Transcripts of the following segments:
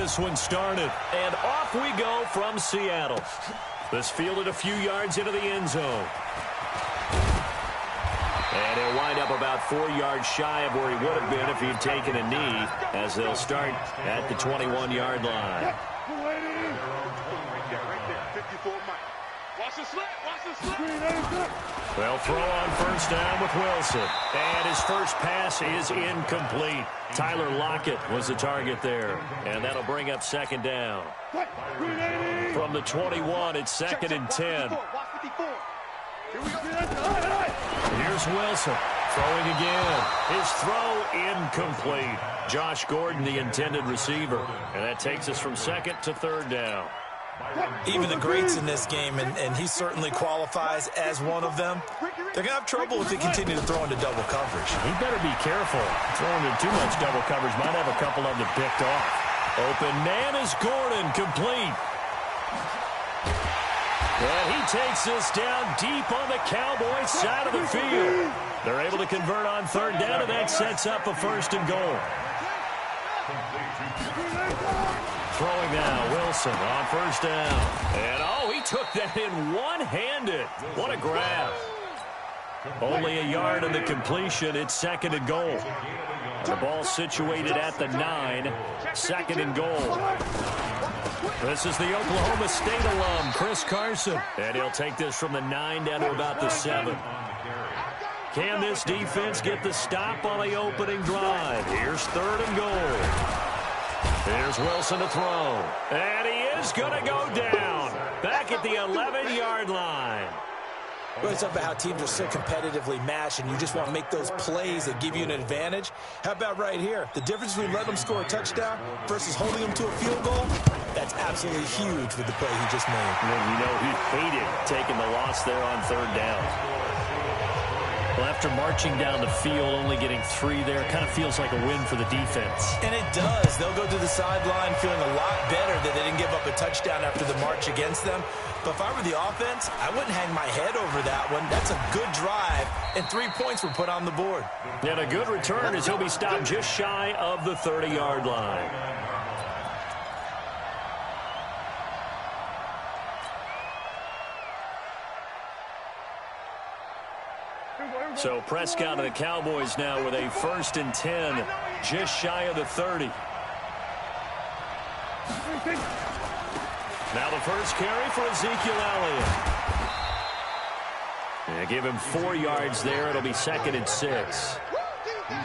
this one started. And off we go from Seattle. This fielded a few yards into the end zone. And he'll wind up about 4 yards shy of where he would have been if he'd taken a knee, as they'll start at the 21-yard line. They'll throw on first down with Wilson. And his first pass is incomplete. Tyler Lockett was the target there. And that'll bring up second down. From the 21, it's 2nd and 10. Here's Wilson throwing again. His throw incomplete. Josh Gordon, the intended receiver. And that takes us from 2nd to 3rd down. Even the greats in this game, and he certainly qualifies as one of them, they're going to have trouble if they continue to throw into double coverage. He better be careful. Throwing into too much double coverage might have a couple of them picked off. Open man is Gordon, complete. And he takes this down deep on the Cowboys side of the field. They're able to convert on 3rd down, and that sets up a 1st and goal. Throwing now, Wilson on 1st down. And, oh, he took that in one-handed. What a grab. Only a yard on the completion. It's 2nd and goal. The ball situated at the 9. 2nd and goal. This is the Oklahoma State alum, Chris Carson. And he'll take this from the 9 down to about the 7. Can this defense get the stop on the opening drive? Here's 3rd and goal. Here's Wilson to throw. And he is going to go down. Back at the 11-yard line. Well, it's about how teams are so competitively matched, and you just want to make those plays that give you an advantage. How about right here? The difference between letting them score a touchdown versus holding them to a field goal, that's absolutely huge with the play he just made. And you know he hated taking the loss there on 3rd down. Well, after marching down the field, only getting 3 there, kind of feels like a win for the defense. And it does. They'll go to the sideline feeling a lot better that they didn't give up a touchdown after the march against them. But if I were the offense, I wouldn't hang my head over that one. That's a good drive, and 3 points were put on the board. And a good return as he'll be stopped just shy of the 30-yard line. So Prescott and the Cowboys now with a 1st and 10, just shy of the 30. Now the first carry for Ezekiel Elliott. And give him 4 yards there. It'll be 2nd and 6.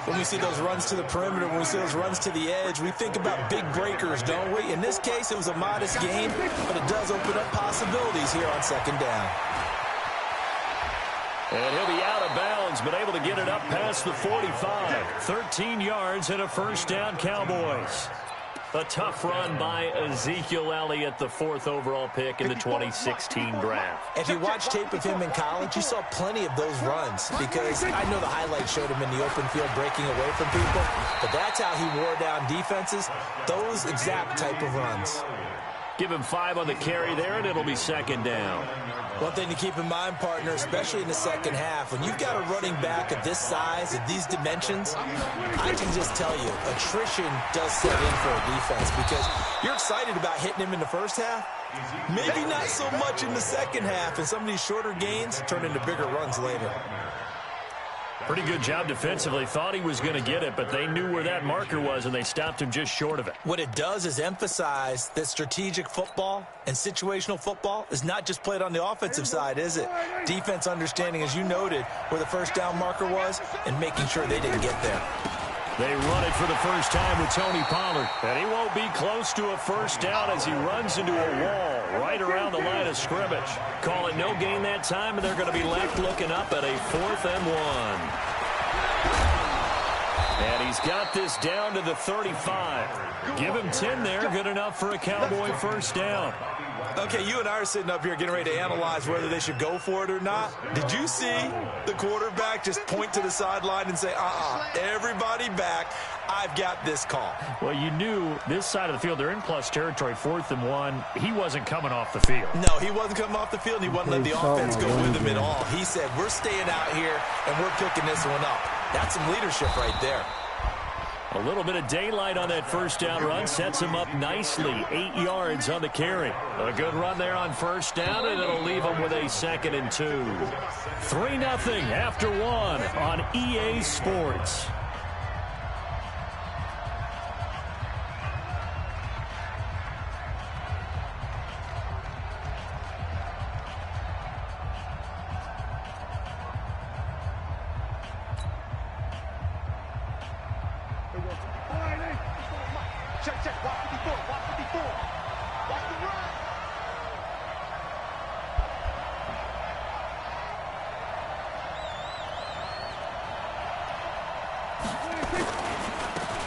When we see those runs to the perimeter, when we see those runs to the edge, we think about big breakers, don't we? In this case, it was a modest gain, but it does open up possibilities here on 2nd down. And he'll be out of bounds, but able to get it up past the 45. 13 yards and a 1st down, Cowboys. A tough run by Ezekiel Elliott, the 4th overall pick in the 2016 draft. If you watch tape of him in college, you saw plenty of those runs, because I know the highlights showed him in the open field breaking away from people, but that's how he wore down defenses, those exact type of runs. Give him 5 on the carry there, and it'll be 2nd down. One thing to keep in mind, partner, especially in the second half, when you've got a running back of this size, of these dimensions, I can just tell you, attrition does set in for a defense, because you're excited about hitting him in the first half, maybe not so much in the second half, and some of these shorter gains turn into bigger runs later. Pretty good job defensively. Thought he was going to get it, but they knew where that marker was, and they stopped him just short of it. What it does is emphasize that strategic football and situational football is not just played on the offensive side, is it? Defense understanding, as you noted, where the 1st down marker was and making sure they didn't get there. They run it for the first time with Tony Pollard. And he won't be close to a 1st down as he runs into a wall right around the line of scrimmage. Call it no gain that time, and they're going to be left looking up at a 4th and 1. And he's got this down to the 35. Give him 10 there. Good enough for a Cowboy 1st down. Okay, you and I are sitting up here getting ready to analyze whether they should go for it or not. Did you see the quarterback just point to the sideline and say, everybody back, I've got this call? Well, you knew this side of the field, they're in plus territory, 4th and 1. He wasn't coming off the field. No, he wasn't coming off the field, and he wasn't letting the offense go with him at all. He said, we're staying out here, and we're picking this one up. That's some leadership right there. A little bit of daylight on that first down run sets him up nicely. 8 yards on the carry. A good run there on first down, and it'll leave him with a 2nd and 2. 3-0 after 1 on EA Sports.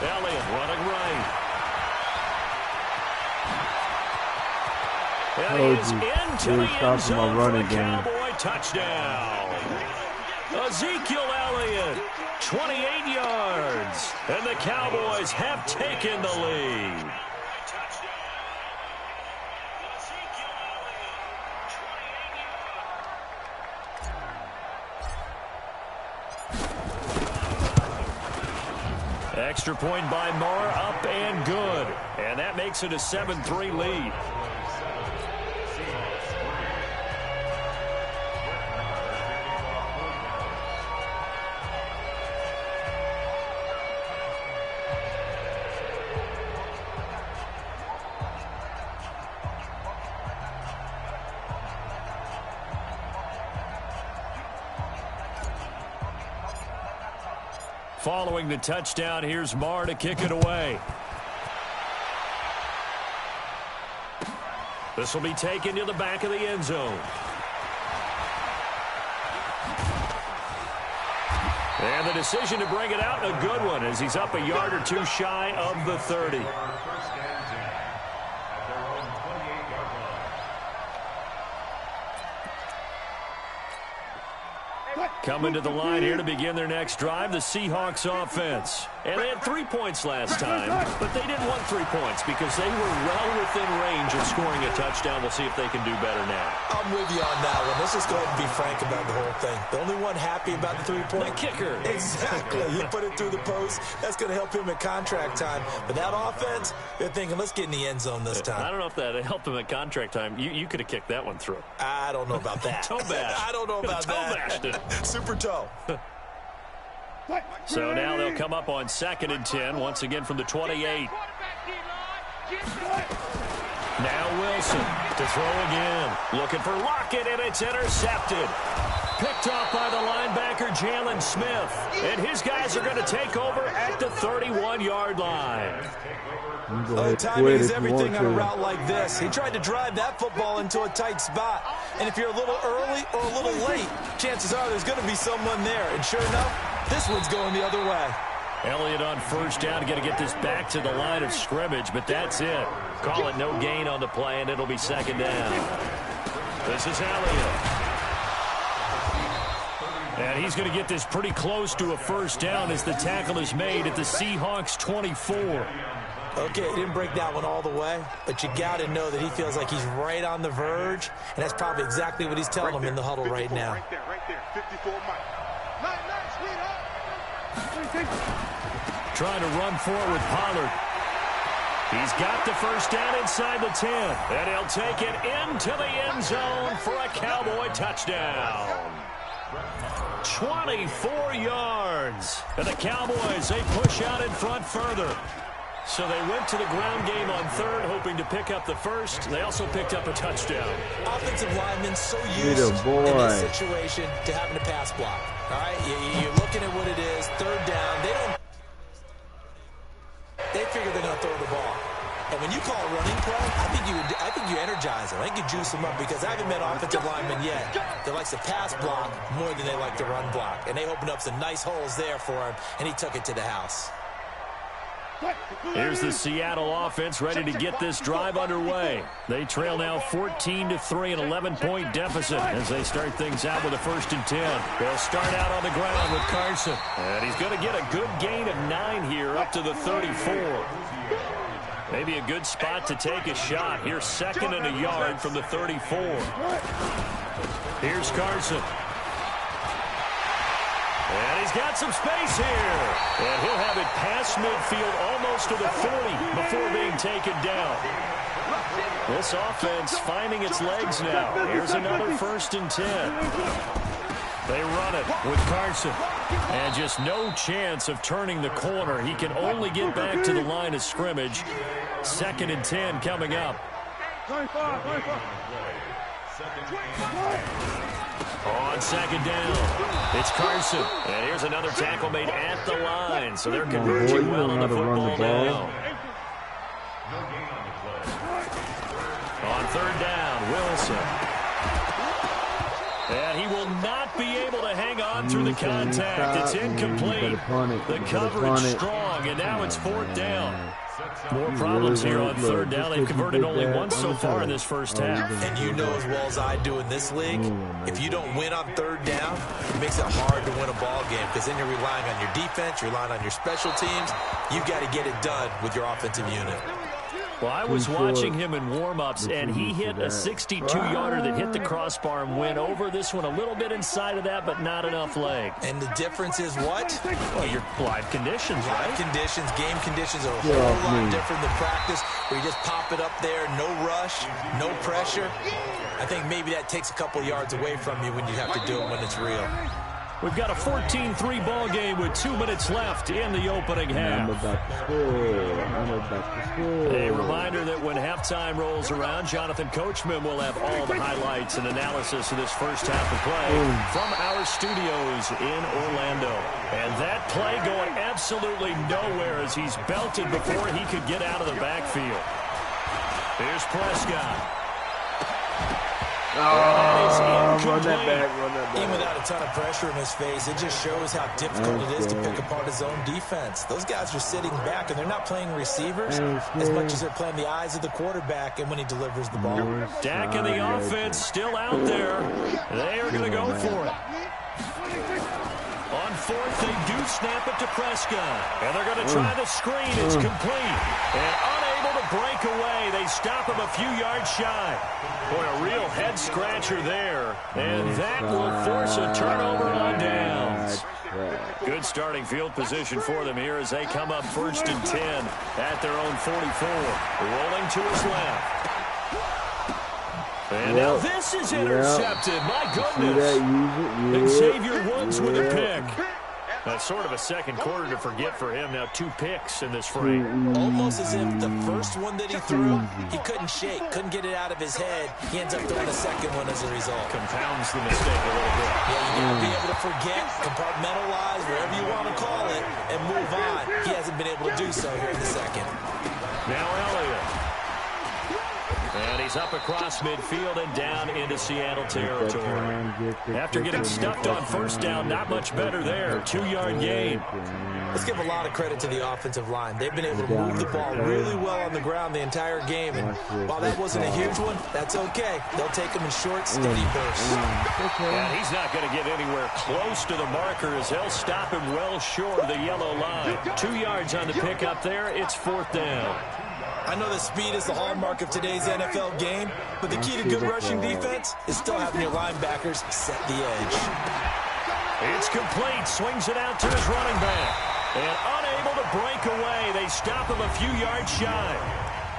Elliott running right. And he is into the end zone for a Cowboy touchdown. Ezekiel Elliott, 28 yards, and the Cowboys have taken the lead. Extra point by Moore, up and good. And that makes it a 7-3 lead. Following the touchdown, here's Marr to kick it away. This will be taken to the back of the end zone. And the decision to bring it out, a good one, as he's up a yard or two shy of the 30. Coming to the line here to begin their next drive, the Seahawks offense. And they had 3 points last time, but they didn't want 3 points because they were well within range of scoring a touchdown. We'll see if they can do better now. I'm with you on that one. Let's just go ahead and be frank about the whole thing. The only one happy about the 3-point? The kicker. Exactly. You put it through the post. That's going to help him at contract time. But that offense, they're thinking, let's get in the end zone this time. I don't know if that helped him at contract time. You could have kicked that one through. I don't know about that. Toe bash. I don't know about that. Toe bashed it. Super toe. So now they'll come up on 2nd and 10, once again from the 28. Now Wilson to throw again. Looking for Lockett, and it's intercepted. Picked off by the linebacker, Jalen Smith. And his guys are going to take over at the 31-yard line. Timing is everything on a route like this. He tried to drive that football into a tight spot. And if you're a little early or a little late, chances are there's going to be someone there. And sure enough, this one's going the other way. Elliott on first down, going to get this back to the line of scrimmage, but that's it. Call it no gain on the play, and it'll be 2nd down. This is Elliott. And he's going to get this pretty close to a first down as the tackle is made at the Seahawks 24. Okay, he didn't break that one all the way, but you got to know that he feels like he's right on the verge, and that's probably exactly what he's telling him in the huddle right now. Right there, 54 Mike. Trying to run forward with Pollard. He's got the first down inside the 10, and he'll take it into the end zone for a Cowboy touchdown. 24 yards. And the Cowboys, they push out in front further. So they went to the ground game on 3rd, hoping to pick up the first. They also picked up a touchdown. Offensive linemen so used in this situation to having to pass block. All right, you're looking at what it is. 3rd down. They figure they're going to throw the ball. And when you call a running play, I think you energize them. I think you juice them up because I haven't met offensive linemen yet that likes to pass block more than they like to run block. And they opened up some nice holes there for him, and he took it to the house. Here's the Seattle offense ready to get this drive underway. They trail now 14-3, an 11-point deficit as they start things out with a 1st and 10. They'll start out on the ground with Carson. And he's going to get a good gain of 9 here up to the 34. Maybe a good spot to take a shot. Here's 2nd and a yard from the 34. Here's Carson. And he's got some space here. And he'll have it past midfield almost to the 40 before being taken down. This offense finding its legs now. Here's another 1st and 10. They run it with Carson. And just no chance of turning the corner. He can only get back to the line of scrimmage. 2nd and 10 coming up. On 2nd down, it's Carson. And here's another tackle made at the line. So they're converging well on the football now. On 3rd down, Wilson. And he will not be able to hang on through the contact. It's incomplete. The coverage strong, and now it's 4th down. More problems here on 3rd down. They've converted only once so far in this first half. And you know as well as I do in this league, if you don't win on 3rd down, it makes it hard to win a ball game because then you're relying on your defense, you're relying on your special teams. You've got to get it done with your offensive unit. Well, I was watching him in warm-ups, and he hit a 62-yarder that hit the crossbar and went over this one a little bit inside of that, but not enough leg. And the difference is what? Well, your live conditions, right? Live conditions, game conditions are a whole lot different than practice, where you just pop it up there, no rush, no pressure. I think maybe that takes a couple yards away from you when you have to do it when it's real. We've got a 14-3 ball game with 2 minutes left in the opening half. A reminder that when halftime rolls around, Jonathan Coachman will have all the highlights and analysis of this first half of play from our studios in Orlando. And that play going absolutely nowhere as he's belted before he could get out of the backfield. Here's Prescott. Run that back. Even without a ton of pressure in his face, it just shows how difficult it is to pick apart his own defense. Those guys are sitting back, and they're not playing receivers as much as they're playing the eyes of the quarterback and when he delivers the ball. Dak and the offense still out there. They are going to go for it. On 4th, they do snap it to Prescott. And they're going to try the screen. It's complete. And unable to break away. They stop him a few yards shy. Boy, a real head-scratcher there. And that will force a turnover on downs. Good starting field position for them here as they come up 1st and 10 at their own 44. Rolling to his left. And now this is intercepted. My goodness. And Xavier Woods with a pick. That's sort of a second quarter to forget for him. Now 2 picks in this frame. Almost as if the first one that he threw, he couldn't shake, couldn't get it out of his head. He ends up throwing a second one as a result. Compounds the mistake a little bit. Yeah, you got to be able to forget, compartmentalize, whatever you want to call it, and move on. He hasn't been able to do so here in the second. Now Elliott. And he's up across midfield and down into Seattle territory. After getting stuffed on 1st down, not much better there. 2-yard gain. Let's give a lot of credit to the offensive line. They've been able to move the ball really well on the ground the entire game. And while that wasn't a huge one, that's okay. They'll take them in short, steady bursts. And he's not going to get anywhere close to the marker as they'll stop him well short of the yellow line. 2 yards on the pickup there. It's 4th down. I know that speed is the hallmark of today's NFL game, but the key to good rushing defense is still having your linebackers set the edge. It's complete. Swings it out to his running back. And unable to break away, they stop him a few yards shy.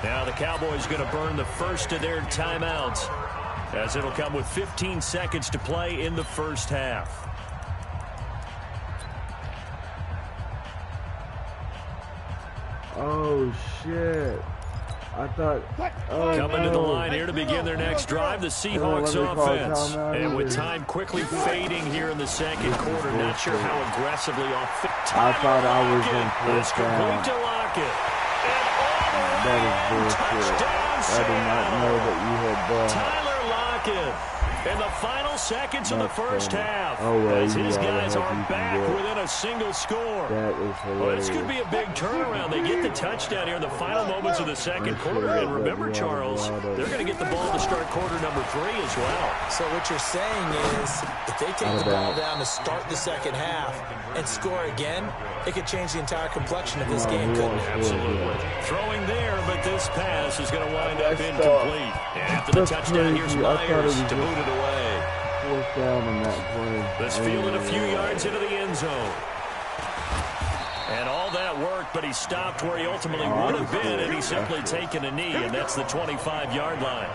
Now the Cowboys going to burn the first of their timeouts, as it'll come with 15 seconds to play in the first half. Oh, shit. I thought... Coming to the line here to begin their next drive, the Seahawks offense. And with time quickly fading here in the second quarter, not sure how aggressively off. I thought I was in first down. Complete to Lockett. That is bullshit. I did not know that you had that. Tyler Lockett. In the final seconds of the first half, well, as his guys are back within a single score. That is hilarious. Well, this could be a big turnaround. They get the touchdown here in the final moments of the second quarter. And remember, Charles, they're going to get the ball to start quarter number 3 as well. So what you're saying is, if they take the ball down to start the second half and score again, it could change the entire complexion of this game, couldn't it? Absolutely. Throwing there, but this pass is going to wind up incomplete. And after the touchdown, here's Myers to boot it away. 4th down on that play. This fielded a few yards into the end zone. And all that work, but he stopped where he ultimately would have been, and he's simply taken a knee, and that's the 25-yard line.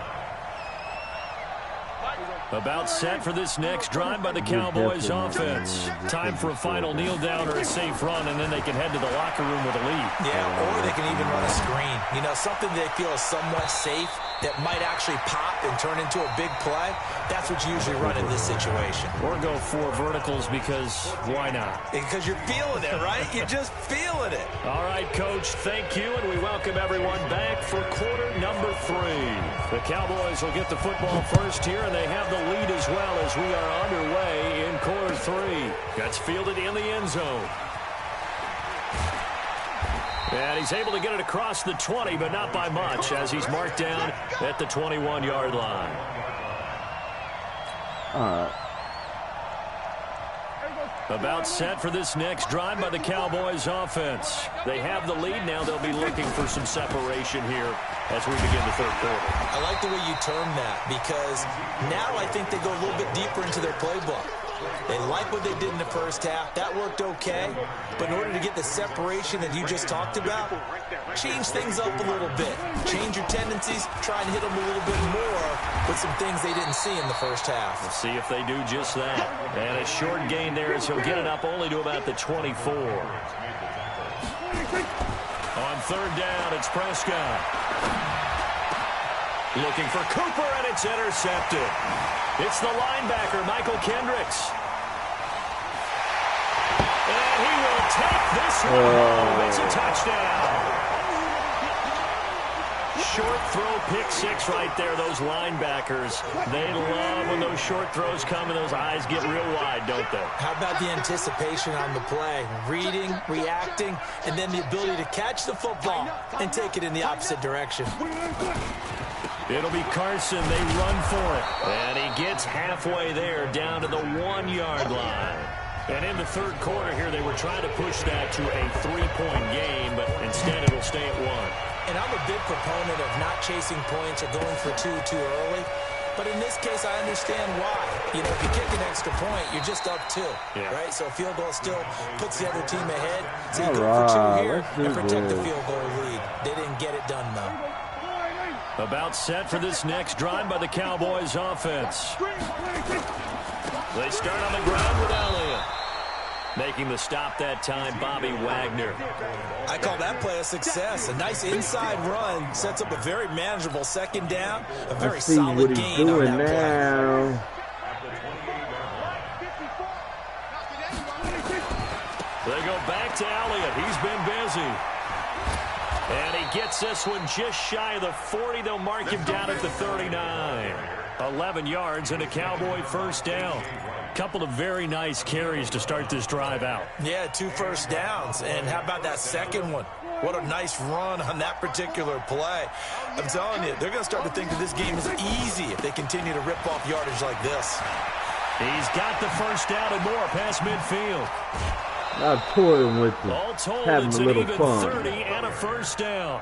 About set for this next drive by the Cowboys offense. Time for a final kneel down or a safe run, and then they can head to the locker room with a lead. Yeah, or they can even run a screen. You know, something they feel is somewhat safe that might actually pop and turn into a big play. That's what you usually run in this situation. Or go 4 verticals because why not? Because you're feeling it, right? You're just feeling it. All right, Coach, thank you, and we welcome everyone back for quarter number 3. The Cowboys will get the football first here, and they have the lead as well as we are underway in quarter 3. That's fielded in the end zone. And he's able to get it across the 20, but not by much, as he's marked down at the 21-yard line. About set for this next drive by the Cowboys offense. They have the lead now. They'll be looking for some separation here as we begin the third quarter. I like the way you term that, because now I think they go a little bit deeper into their playbook. They like what they did in the first half. That worked okay. But in order to get the separation that you just talked about, change things up a little bit. Change your tendencies. Try and hit them a little bit more with some things they didn't see in the first half. We'll see if they do just that. And a short gain there as he'll get it up only to about the 24. On third down, it's Prescott. Looking for Cooper, and it's intercepted. It's the linebacker, Michael Kendricks. And he will take this one home. It's a touchdown. Short throw, pick 6 right there. Those linebackers, they love when those short throws come and those eyes get real wide, don't they? How about the anticipation on the play? Reading, reacting, and then the ability to catch the football and take it in the opposite direction. It'll be Carson. They run for it. And he gets halfway there, down to the 1-yard line. And in the third quarter here, they were trying to push that to a 3-point game, but instead it'll stay at 1. And I'm a big proponent of not chasing points or going for 2 too early. But in this case, I understand why. You know, if you kick an extra point, you're just up 2, right? So a field goal still puts the other team ahead. So you go for 2 here and protect the field goal lead. They didn't get it done, though. About set for this next drive by the Cowboys offense. They start on the ground with Elliott. Making the stop that time, Bobby Wagner. I call that play a success. A nice inside run sets up a very manageable second down. A very solid gain on that play. They go back to Elliott. He's been busy. And he gets this one just shy of the 40. They'll mark him down at the 39. 11 yards and a Cowboy first down. Couple of very nice carries to start this drive out. Yeah, 2 first downs. And how about that second one? What a nice run on that particular play. I'm telling you, they're going to start to think that this game is easy if they continue to rip off yardage like this. He's got the first down and more past midfield. I'm toying with you. All told, having it's a little an even fun. 30 and a first down.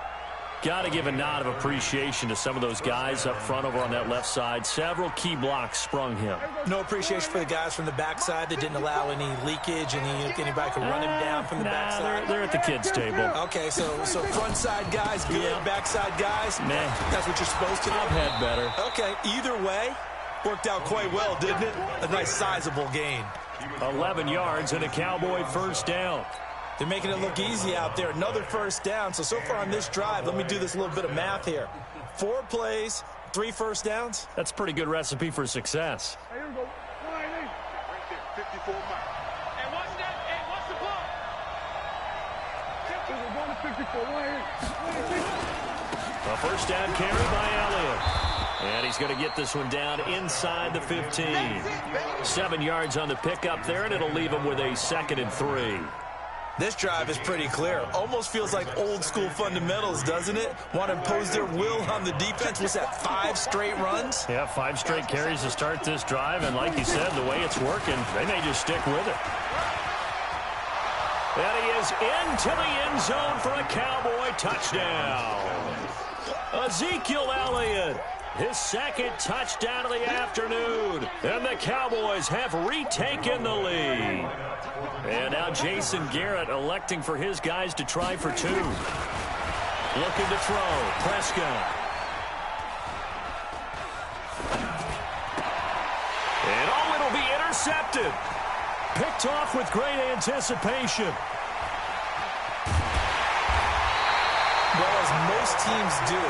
Got to give a nod of appreciation to some of those guys up front over on that left side. Several key blocks sprung him. No appreciation for the guys from the backside that didn't allow any leakage and anybody could run him down from the backside. They're at the kids' table. Okay, so front side guys good, backside guys, nah. That's what you're supposed to do. I've had better. Okay, either way, worked out quite well, didn't it? A nice sizable gain. 11 yards and a Cowboy first down. They're making it look easy out there. Another first down. So far on this drive, let me do this little bit of math here. 4 plays, 3 first downs. That's a pretty good recipe for success. Hey, here we go. Right there, 54 miles. Hey, watch that. Hey, watch the clock. A first down carry by Elliott. And he's going to get this one down inside the 15. 7 yards on the pickup there, and it'll leave him with a 2nd and 3. This drive is pretty clear. Almost feels like old school fundamentals, doesn't it? Want to impose their will on the defense. What's that, 5 straight runs? Yeah, 5 straight carries to start this drive. And like you said, the way it's working, they may just stick with it. And he is into the end zone for a Cowboy touchdown. Ezekiel Elliott His second touchdown of the afternoon. And the Cowboys have retaken the lead. And now Jason Garrett electing for his guys to try for two. Looking to throw. Prescott. And it'll be intercepted. Picked off with great anticipation. Well, as most teams do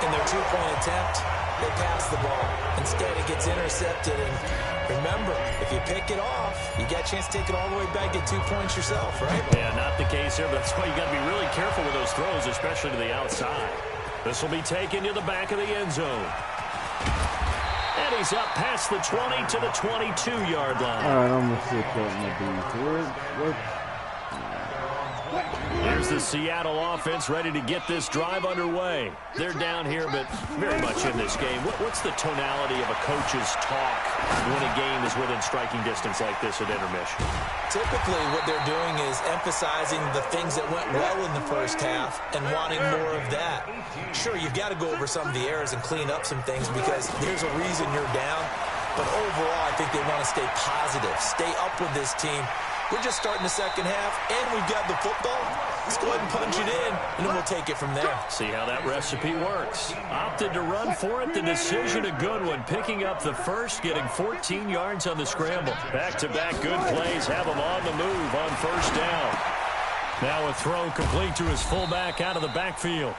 in their two-point attempt, they pass the ball. Instead, it gets intercepted. And remember, if you pick it off, you got a chance to take it all the way back, get 2 points yourself, right? Yeah, not the case here, but that's why you got to be really careful with those throws, especially to the outside. This will be taken to the back of the end zone. And he's up past the 20 to the 22-yard line. All right, I'm going to sit that in the defense. Here's the Seattle offense ready to get this drive underway. They're down here, but very much in this game. What's the tonality of a coach's talk when a game is within striking distance like this at intermission? Typically, what they're doing is emphasizing the things that went well in the first half and wanting more of that. Sure, you've got to go over some of the errors and clean up some things because there's a reason you're down. But overall, I think they want to stay positive, stay up with this team. We're just starting the second half, and we've got the football. Let's go ahead and punch it in, and then we'll take it from there. See how that recipe works. Opted to run for it. The decision a good one. Picking up the first, getting 14 yards on the scramble. Back-to-back good plays have him on the move on first down. Now a throw complete to his fullback out of the backfield.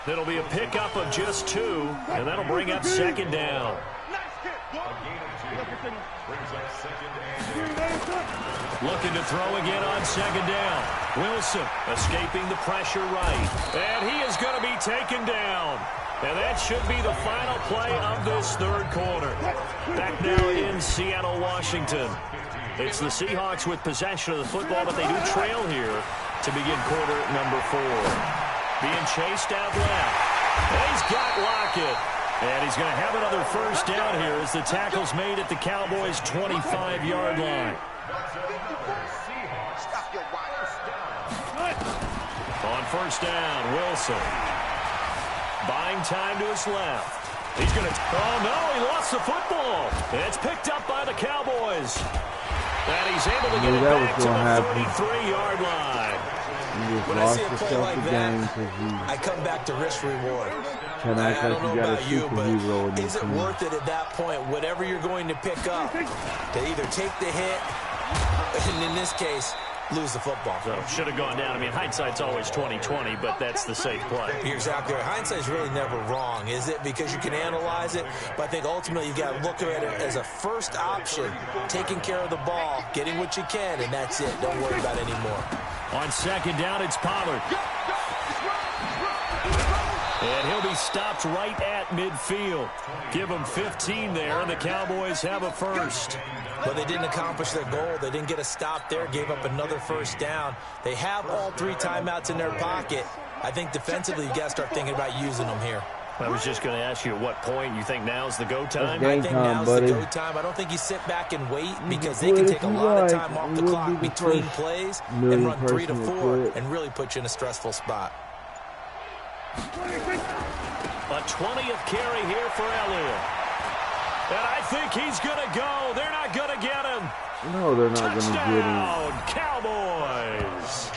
That'll be a pickup of just 2, and that'll bring up second down. Looking to throw again on second down. Wilson escaping the pressure right. And he is going to be taken down. And that should be the final play of this third quarter. Back now in Seattle, Washington. It's the Seahawks with possession of the football, but they do trail here to begin quarter number 4. Being chased out left. And he's got Lockett. And he's going to have another first down here as the tackle's made at the Cowboys' 25-yard line. On first down, Wilson. Buying time to his left. He's going to... Oh, no, he lost the football. It's picked up by the Cowboys. And he's able to get it back to the 33-yard line. When I see a play like that, I come back to risk reward. I don't know about you, but is it worth it at that point, whatever you're going to pick up, to either take the hit, and in this case, lose the football? So should have gone down. I mean, hindsight's always 20/20, but that's the safe play. You're exactly right. Hindsight's really never wrong, is it? Because you can analyze it, but I think ultimately you got to look at it as a first option, taking care of the ball, getting what you can, and that's it. Don't worry about it anymore. On second down, it's Pollard. And he'll be stopped right at midfield. Give him 15 there, and the Cowboys have a first. But they didn't accomplish their goal. They didn't get a stop there, gave up another first down. They have all 3 timeouts in their pocket. I think defensively, you got to start thinking about using them here. I was just going to ask you at what point you think now's the go time? I think now's the go time. I don't think you sit back and wait because they can take a lot of time off the clock between plays and run 3 to 4 and really put you in a stressful spot. A 20th carry here for Elliott. And I think he's going to go. They're not going to get him. No, they're not going to get him. Cowboys.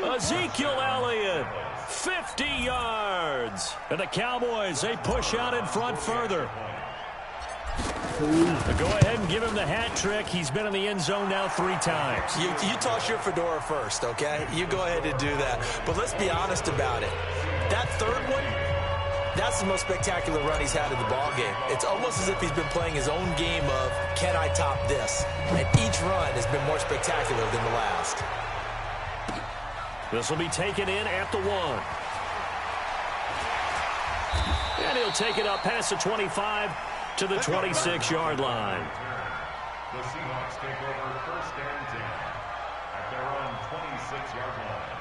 Ezekiel Elliott, 50 yards. And the Cowboys, they push out in front further. Go ahead and give him the hat trick. He's been in the end zone now 3 times. You toss your fedora first, okay? You go ahead and do that. But let's be honest about it. That third one, that's the most spectacular run he's had in the ballgame. It's almost as if he's been playing his own game of, can I top this? And each run has been more spectacular than the last. This will be taken in at the 1. And he'll take it up past the 25 to the 26-yard line. The Seahawks take over first and 10 at their own 26-yard line.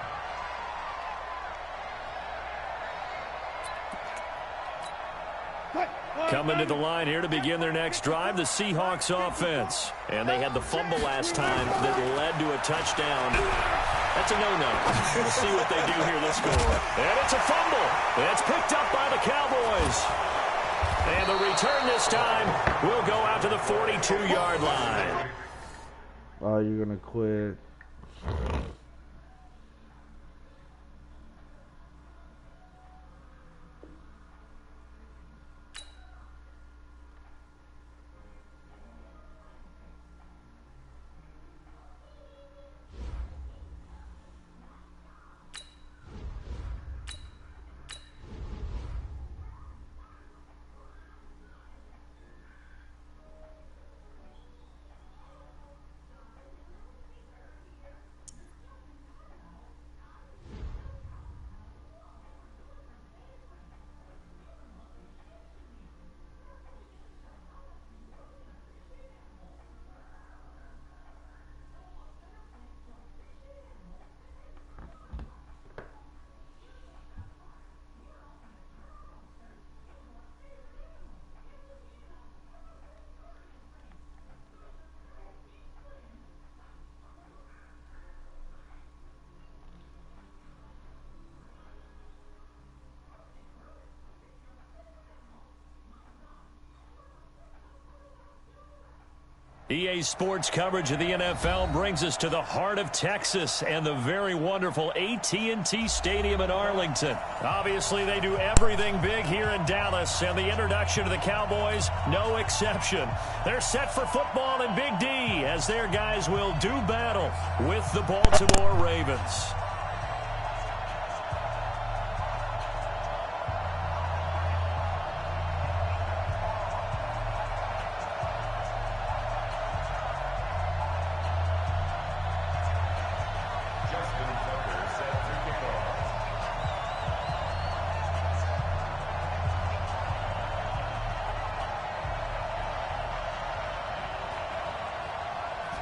Coming to the line here to begin their next drive, the Seahawks offense. And they had the fumble last time that led to a touchdown. That's a no-no. We'll see what they do here this quarter. And it's a fumble. It's picked up by the Cowboys. And the return this time will go out to the 42-yard line. Oh, you're going to quit. EA Sports coverage of the NFL brings us to the heart of Texas and the very wonderful AT&T Stadium in Arlington. Obviously, they do everything big here in Dallas, and the introduction to the Cowboys, no exception. They're set for football in Big D as their guys will do battle with the Baltimore Ravens.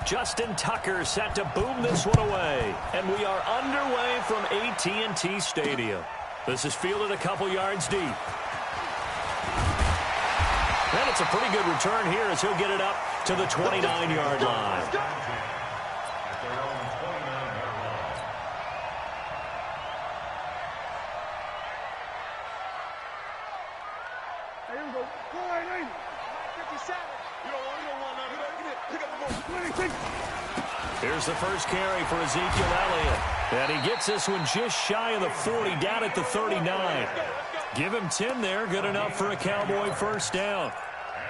Justin Tucker set to boom this one away. And we are underway from AT&T Stadium. This is fielded a couple yards deep. And it's a pretty good return here as he'll get it up to the 29-yard line. Here's the first carry for Ezekiel Elliott. And he gets this one just shy of the 40, down at the 39. Give him 10 there, good enough for a Cowboy first down.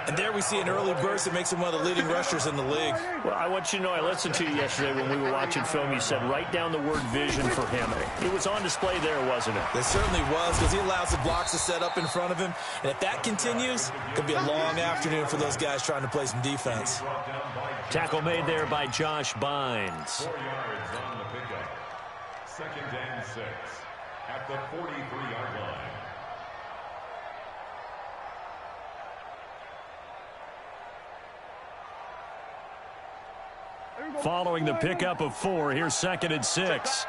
And there we see an early burst that makes him one of the leading rushers in the league. Well, I want you to know, I listened to you yesterday when we were watching film. You said write down the word vision for him. It was on display there, wasn't it? It certainly was, because he allows the blocks to set up in front of him. And if that continues, it could be a long afternoon for those guys trying to play some defense. Tackle made there by Josh Bynes. 4 yards on the pickup. 2nd and 6 at the 43-yard line. Following the pickup of 4, here's 2nd and 6.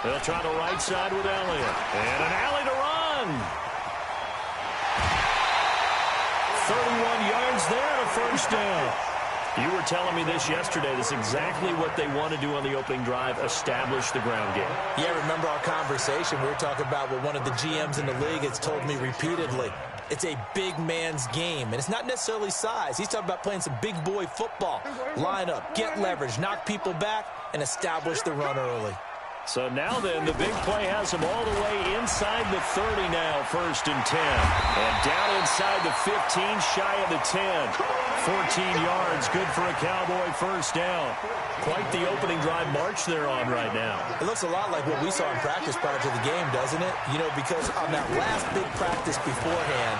They'll try the right side with Elliott. And an alley to run. 31 yards there and a first down. You were telling me this yesterday. This is exactly what they want to do on the opening drive, establish the ground game. Yeah, remember our conversation? We were talking about what one of the GMs in the league has told me repeatedly. It's a big man's game, and it's not necessarily size. He's talking about playing some big boy football. Line up, get leverage, knock people back, and establish the run early. So now then, the big play has him all the way inside the 30 now, 1st and 10. And down inside the 15, shy of the 10. 14 yards, good for a Cowboy first down. Quite the opening drive march they're on right now. It looks a lot like what we saw in practice prior to the game, doesn't it? You know, because on that last big practice beforehand,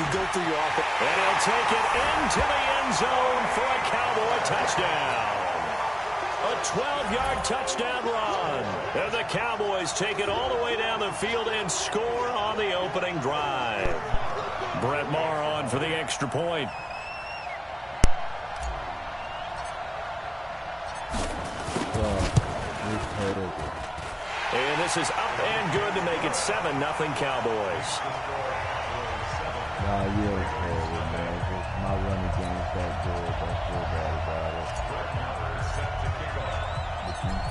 you go through your offense. And he'll take it into the end zone for a Cowboy touchdown. A 12-yard touchdown run. And the Cowboys take it all the way down the field and score on the opening drive. Brett Maher on for the extra point. And this is up and good to make it 7-0 Cowboys. My running game's that good. That's real bad about it.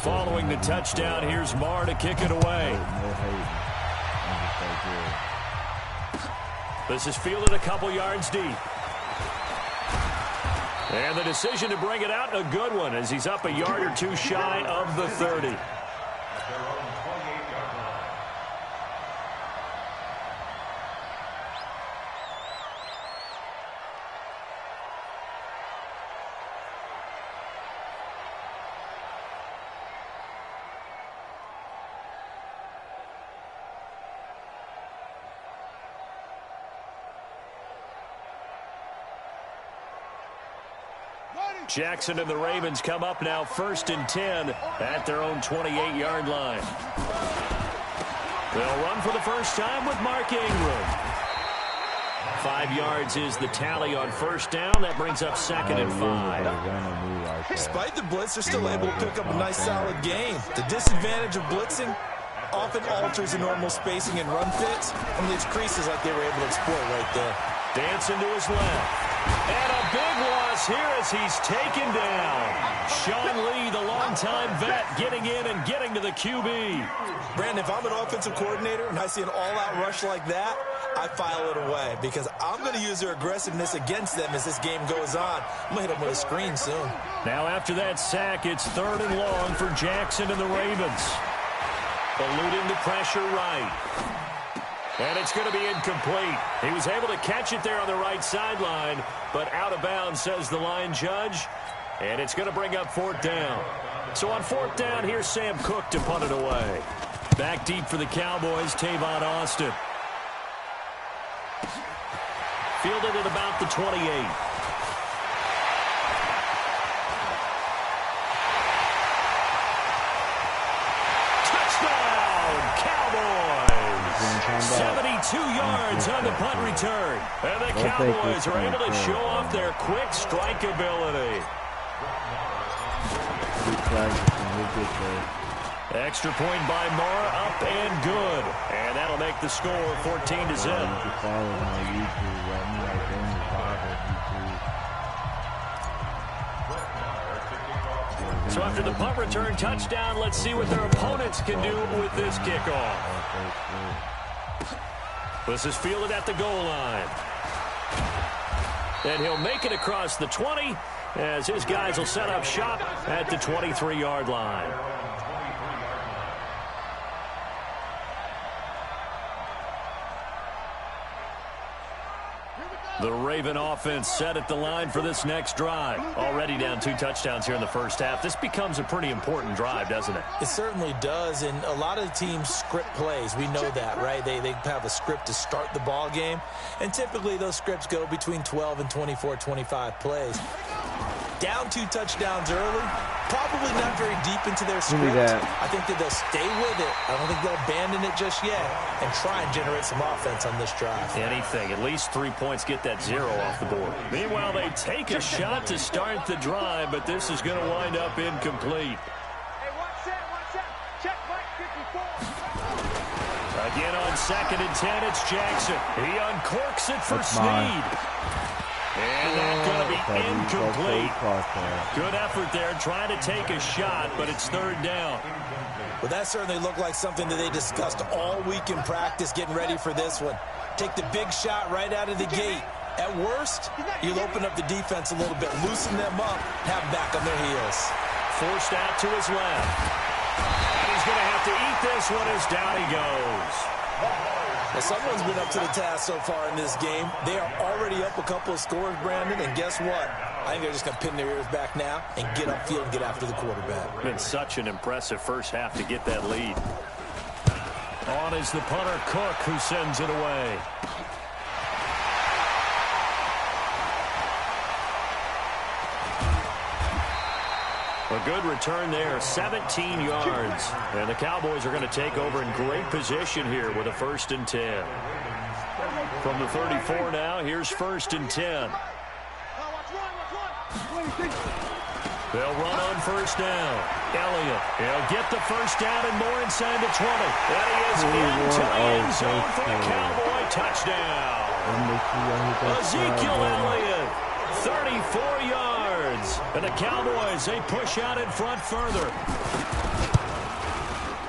Following the touchdown, here's Marr to kick it away. No hating. I'm just that good. This is fielded a couple yards deep. And the decision to bring it out, a good one, as he's up a yard or two shy of the 30. Jackson and the Ravens come up now 1st and 10 at their own 28-yard line. They'll run for the first time with Mark Ingram. 5 yards is the tally on 1st down. That brings up 2nd and 5. Despite the blitz, they're still able to pick up a nice solid game. The disadvantage of blitzing often alters the normal spacing and run fits, and leaves creases like they were able to exploit right there. Dancing to his left. And a big loss here as he's taken down. Sean Lee, the longtime vet, getting in and getting to the QB. Brandon, if I'm an offensive coordinator and I see an all-out rush like that, I file it away because I'm going to use their aggressiveness against them as this game goes on. I'm going to hit them with a screen soon. Now after that sack, it's 3rd and long for Jackson and the Ravens. Eluding the pressure right. And it's going to be incomplete. He was able to catch it there on the right sideline, but out of bounds, says the line judge. And it's going to bring up 4th down. So on 4th down, here's Sam Cook to punt it away. Back deep for the Cowboys, Tavon Austin. Fielded at about the 28. Cowboys! 72 yards on the punt return. And the Cowboys are able to show off their quick strike ability. Extra point by Marr, up and good. And that'll make the score 14-0. So after the punt return touchdown, let's see what their opponents can do with this kickoff. This is fielded at the goal line. And he'll make it across the 20 as his guys will set up shop at the 23-yard line. The Raven offense set at the line for this next drive. Already down 2 touchdowns here in the first half. This becomes a pretty important drive, doesn't it? It certainly does, and a lot of the teams script plays. We know that, right? They have a script to start the ball game, and typically those scripts go between 12 and 24, 25 plays. Down 2 touchdowns early, probably not very deep into their script. I think that they'll stay with it. I don't think they'll abandon it just yet and try and generate some offense on this drive. Anything. At least 3 points, get that 0 off the board. Meanwhile, they take a shot to start the drive, but this is going to wind up incomplete. Again on 2nd and 10, it's Jackson. He uncorks it for Snead. And that's going to be incomplete. Good effort there, trying to take a shot, but it's 3rd down. Well, that certainly looked like something that they discussed all week in practice, getting ready for this one. Take the big shot right out of the gate. At worst, you'll open up the defense a little bit, loosen them up, have them back on their heels. Forced out to his left. And he's going to have to eat this one as down he goes. Now, someone's been up to the task so far in this game. They are already up a couple of scores, Brandon, and guess what? I think they're just going to pin their ears back now and get upfield and get after the quarterback. Been such an impressive first half to get that lead. On is the punter, Cook, who sends it away. A good return there, 17 yards. And the Cowboys are going to take over in great position here with a 1st and 10. From the 34 now, here's 1st and 10. They'll run on first down. Elliott, he'll get the first down and more inside the 20. And he is into the end zone for a Cowboy touchdown. Ezekiel Elliott, 34 yards. And the Cowboys, they push out in front further.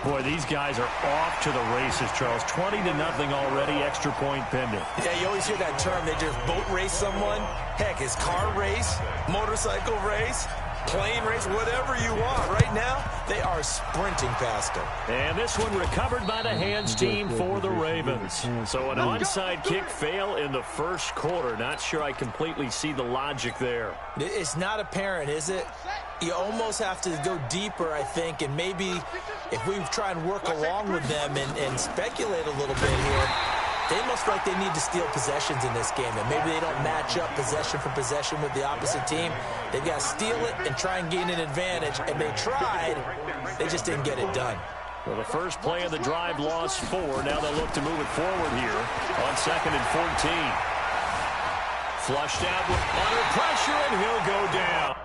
Boy, these guys are off to the races, Charles. 20-0 already, extra point pending. Yeah, you always hear that term. They just boat race someone. Heck, it's car race, motorcycle race, plane race, whatever you want. Right now, they are sprinting past them. And this one recovered by the hands team for the Ravens. So an onside kick fail in the first quarter. Not sure I completely see the logic there. It's not apparent, is it? You almost have to go deeper, I think, and maybe if we try and work along with them and speculate a little bit here, they must feel like they need to steal possessions in this game, and maybe they don't match up possession for possession with the opposite team. They've got to steal it and try and gain an advantage, and they tried. They just didn't get it done. Well, the first play of the drive lost 4. Now they'll look to move it forward here on 2nd and 14. Flushed out under pressure, and he'll go down.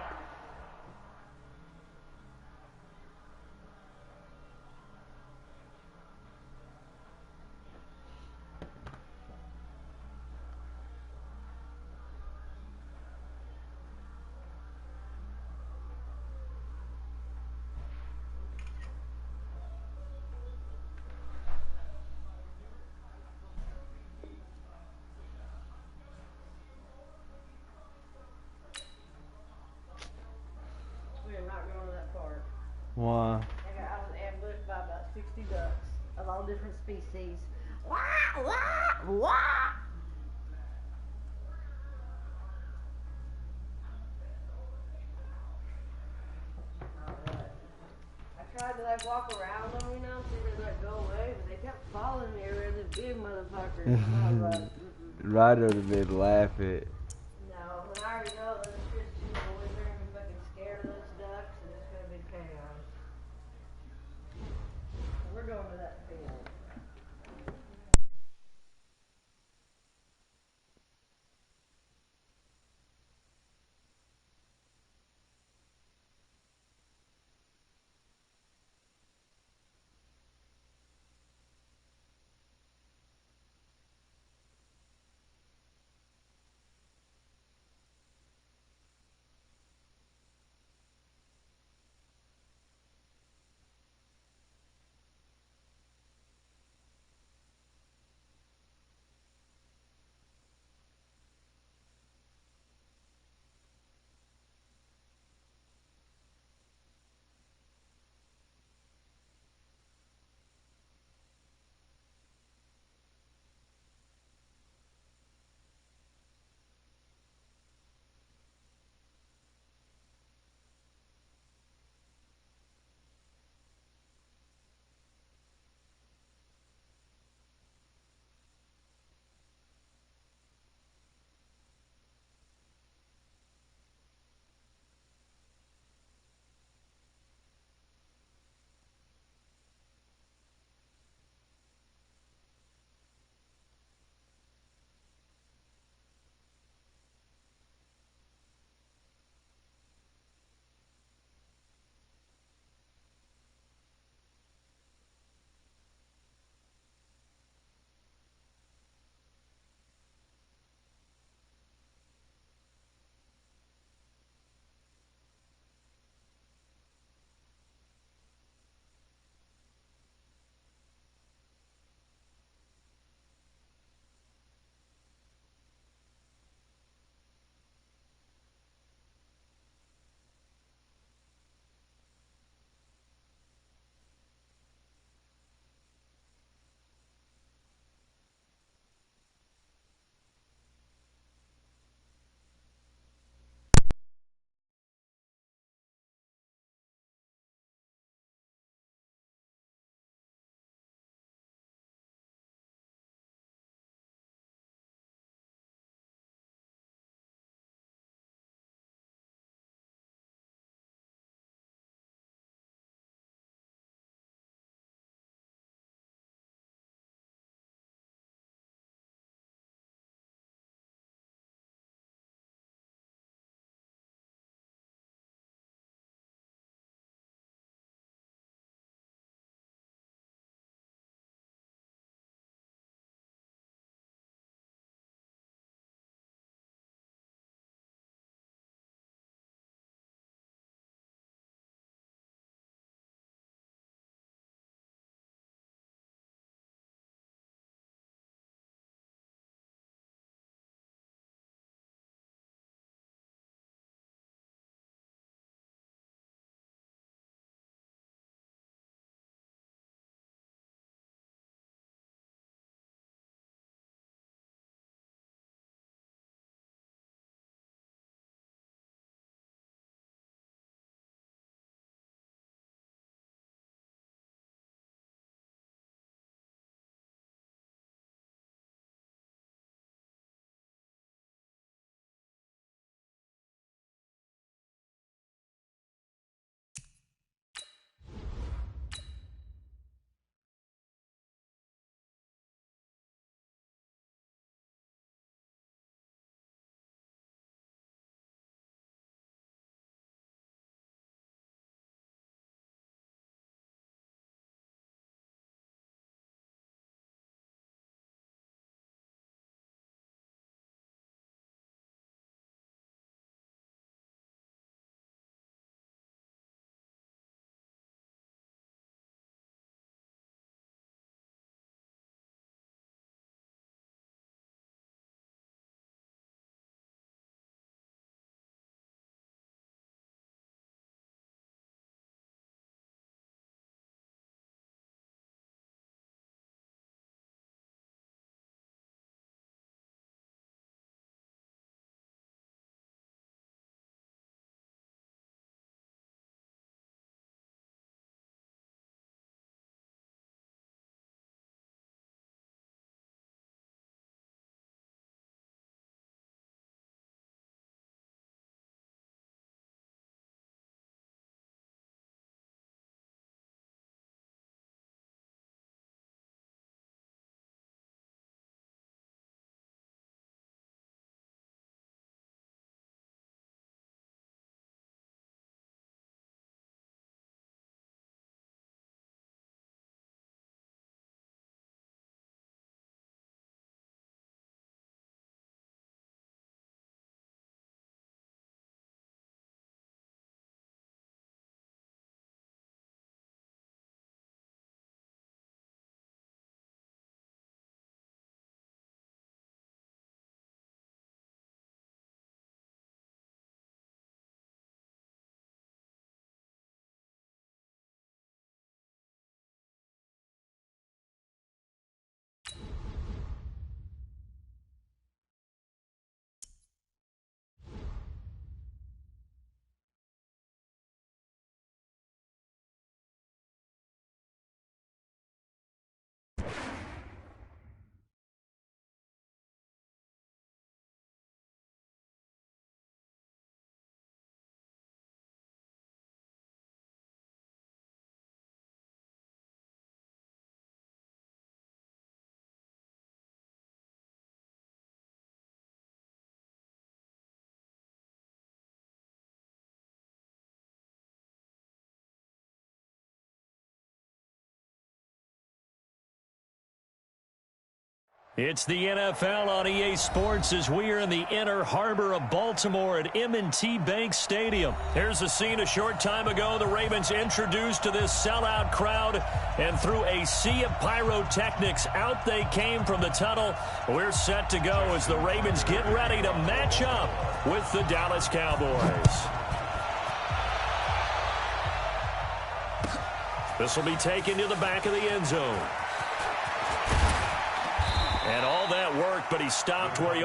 Why? I was ambushed by about 60 ducks of all different species. Wah, wah, wah. I tried to walk around them, see if they'd go away, but they kept following me around the big motherfuckers. I was like, Ryder would have been laughing. no, when I already know those Christian boys are gonna be fucking scared of those ducks, and it's gonna be chaos. We're going to that field. It's the NFL on EA Sports as we are in the inner harbor of Baltimore at M&T Bank Stadium. Here's a scene a short time ago. The Ravens introduced to this sellout crowd, and through a sea of pyrotechnics, out they came from the tunnel. We're set to go as the Ravens get ready to match up with the Dallas Cowboys. This will be taken to the back of the end zone. And all that work, but he stopped where he...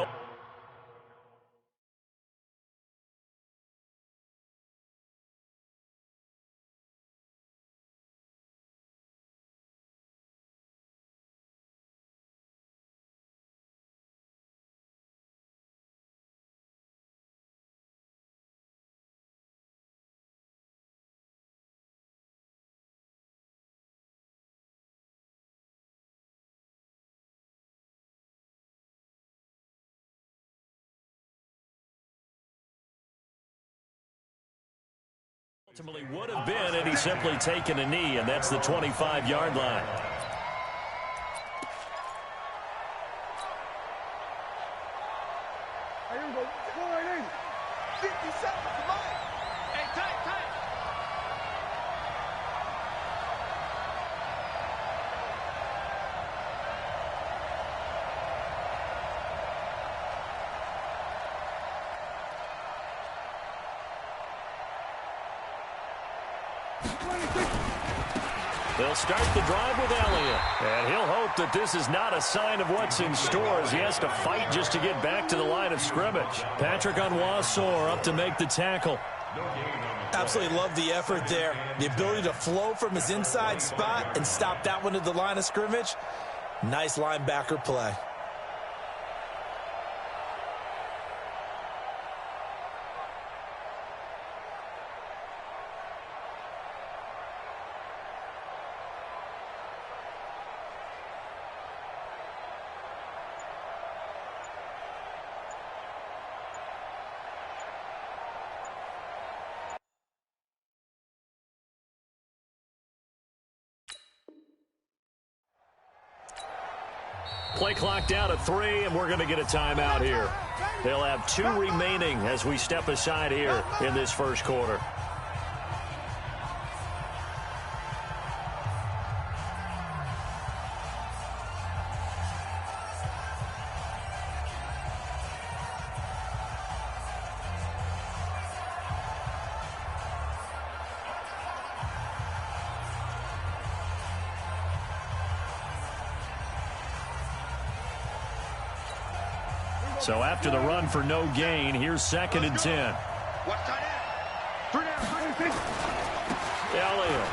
ultimately would have been, and he's simply taken a knee, and that's the 25-yard line. Here we go. Go right in. 50 seconds. Come on. Hey, tight. They'll start the drive with Elliott. And he'll hope that this is not a sign of what's in store as he has to fight just to get back to the line of scrimmage. Patrick Onwuasor up to make the tackle. Absolutely love the effort there. The ability to flow from his inside spot and stop that one at the line of scrimmage. Nice linebacker play. Play clock down to 3, and we're going to get a timeout here. They'll have 2 remaining as we step aside here in this first quarter. So after the run for no gain, here's 2nd and 10. Elliott.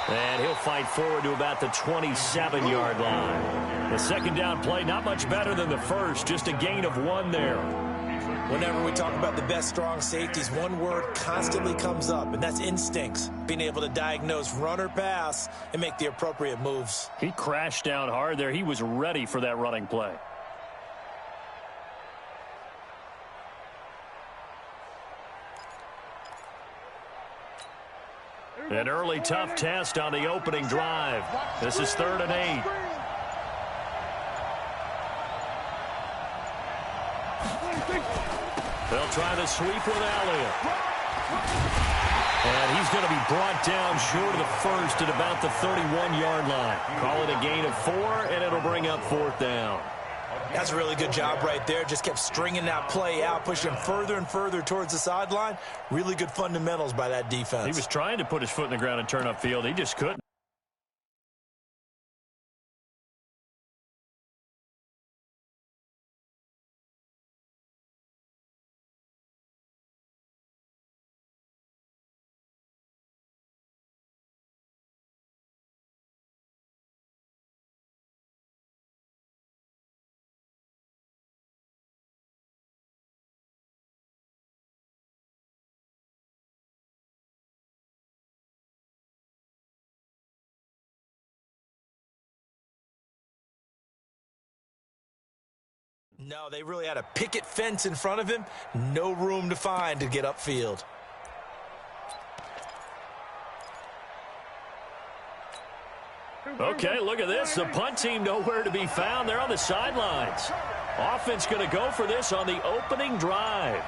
And he'll fight forward to about the 27-yard line. The second down play, not much better than the first, just a gain of 1 there. Whenever we talk about the best strong safeties, one word constantly comes up, and that's instincts. Being able to diagnose run or pass and make the appropriate moves. He crashed down hard there. He was ready for that running play. An early tough test on the opening drive. This is 3rd and 8. They'll try the sweep with Elliott. And he's going to be brought down short of the first at about the 31-yard line. Call it a gain of 4, and it'll bring up 4th down. That's a really good job right there. Just kept stringing that play out, pushing him further and further towards the sideline. Really good fundamentals by that defense. He was trying to put his foot in the ground and turn upfield. He just couldn't. No, they really had a picket fence in front of him. No room to find to get upfield. Okay, look at this. The punt team nowhere to be found. They're on the sidelines. Offense going to go for this on the opening drive.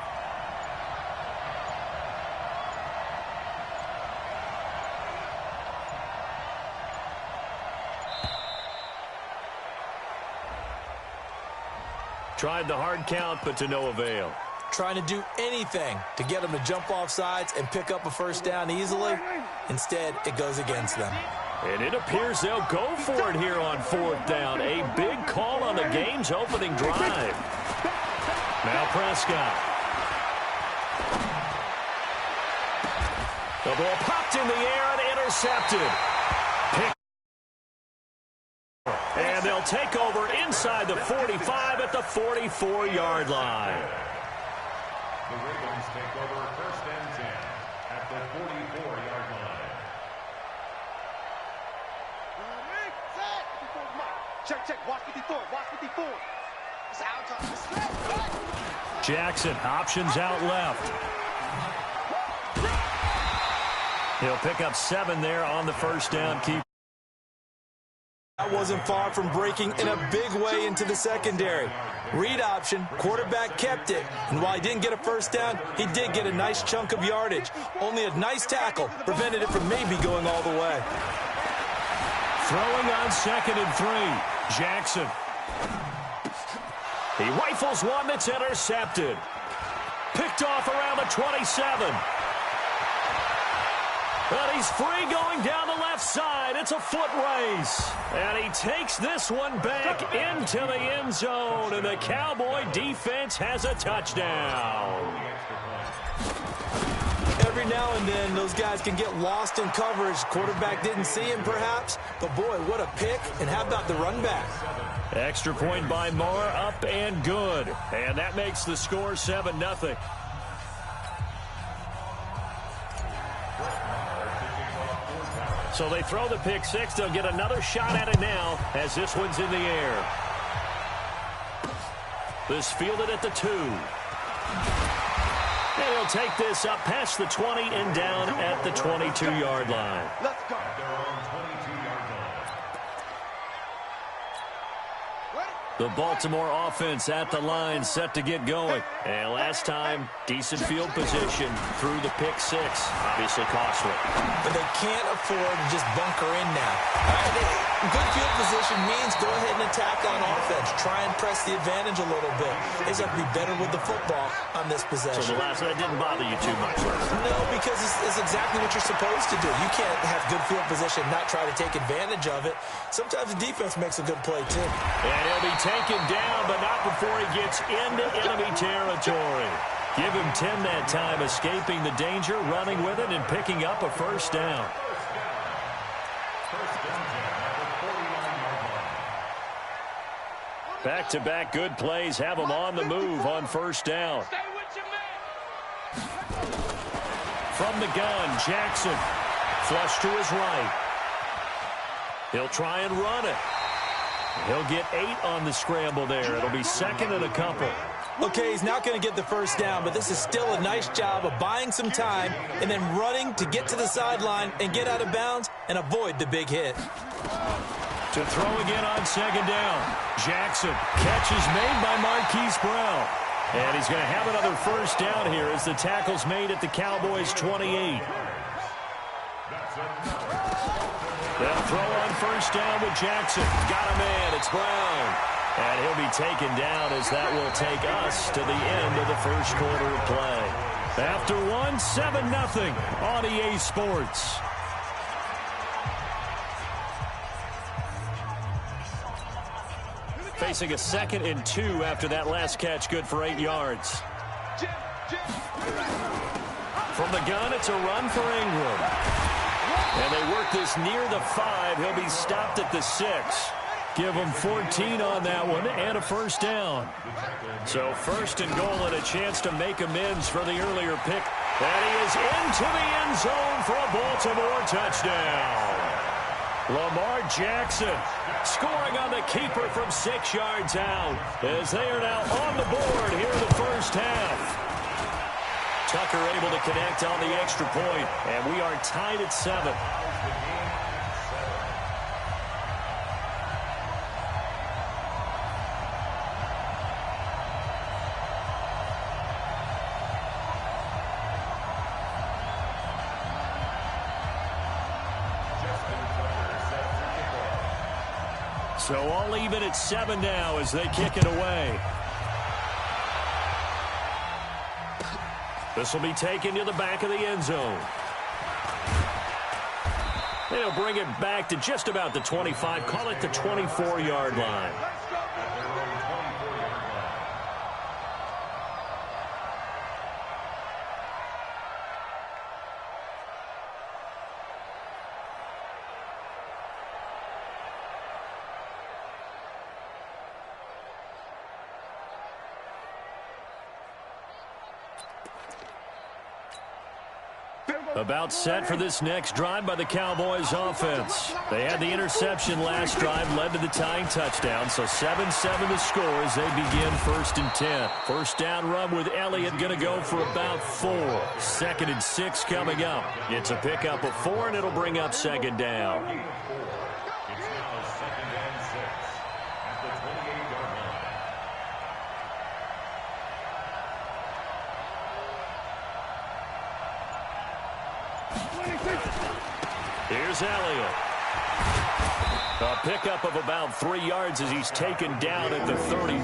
Tried the hard count, but to no avail. Trying to do anything to get them to jump off sides and pick up a first down easily. Instead, it goes against them. And it appears they'll go for it here on 4th down. A big call on the game's opening drive. Now Prescott. The ball popped in the air and intercepted. And they'll take over inside the 45 at the 44-yard line. The Ravens take over 1st and 10 at the 44-yard line. Check. Watch 54. It's out. Jackson, options out left. He'll pick up 7 there on the first down. That wasn't far from breaking in a big way into the secondary. Read option, quarterback kept it. And while he didn't get a first down, he did get a nice chunk of yardage. Only a nice tackle prevented it from maybe going all the way. Throwing on 2nd and 3. Jackson. He rifles one that's intercepted. Picked off around the 27. But he's free going down the left side. It's a foot race. And he takes this one back into the end zone. And the Cowboy defense has a touchdown. Every now and then, those guys can get lost in coverage. Quarterback didn't see him, perhaps. But, boy, what a pick. And how about the run back? Extra point by Moore, up and good. And that makes the score 7-0. So they throw the pick 6. They'll get another shot at it now as this one's in the air. This fielded at the 2. And he'll take this up past the 20 and down at the 22-yard line. Let's go. At their own 22-yard line. The Baltimore offense at the line, set to get going. And last time, decent field position through the pick 6. Obviously costly. But they can't afford to just bunker in now. Good field position means go ahead and attack on offense. Try and press the advantage a little bit. They just have to be better with the football on this possession. So the last one didn't bother you too much, right? No, because it's exactly what you're supposed to do. You can't have good field position and not try to take advantage of it. Sometimes the defense makes a good play, too. And he'll be taken down, but not before he gets into enemy territory. Give him 10 that time, escaping the danger, running with it, and picking up a first down. Back-to-back good plays have him on the move on first down. From the gun, Jackson. Flush to his right. He'll try and run it. He'll get 8 on the scramble there. It'll be 2nd and a couple. Okay, he's not going to get the first down, but this is still a nice job of buying some time and then running to get to the sideline and get out of bounds and avoid the big hit. To throw again on 2nd down. Jackson. Catch is made by Marquise Brown. And he's going to have another first down here as the tackle's made at the Cowboys' 28. They'll throw on first down with Jackson. Got a man. It's Brown. And he'll be taken down as that will take us to the end of the first quarter of play. After one, 7-0 on EA Sports. Facing a 2nd and 2 after that last catch, good for 8 yards. From the gun, it's a run for Ingram. And they work this near the 5. He'll be stopped at the 6. Give him 14 on that one and a first down. So 1st and goal and a chance to make amends for the earlier pick. And he is into the end zone for a Baltimore touchdown. Lamar Jackson scoring on the keeper from 6 yards out as they are now on the board here in the first half. Tucker able to connect on the extra point, and we are tied at 7. So all even at 7 now as they kick it away. This will be taken to the back of the end zone. They'll bring it back to just about the 25. Call it the 24-yard line. About set for this next drive by the Cowboys offense. They had the interception last drive, led to the tying touchdown. So 7-7 to score as they begin 1st and 10. First down run with Elliott going to go for about 4. 2nd and 6 coming up. It's a pickup of 4, and it'll bring up 2nd down. It's now 2nd and 6 at the 28-yard line. Here's Elliott. A pickup of about 3 yards as he's taken down at the 31.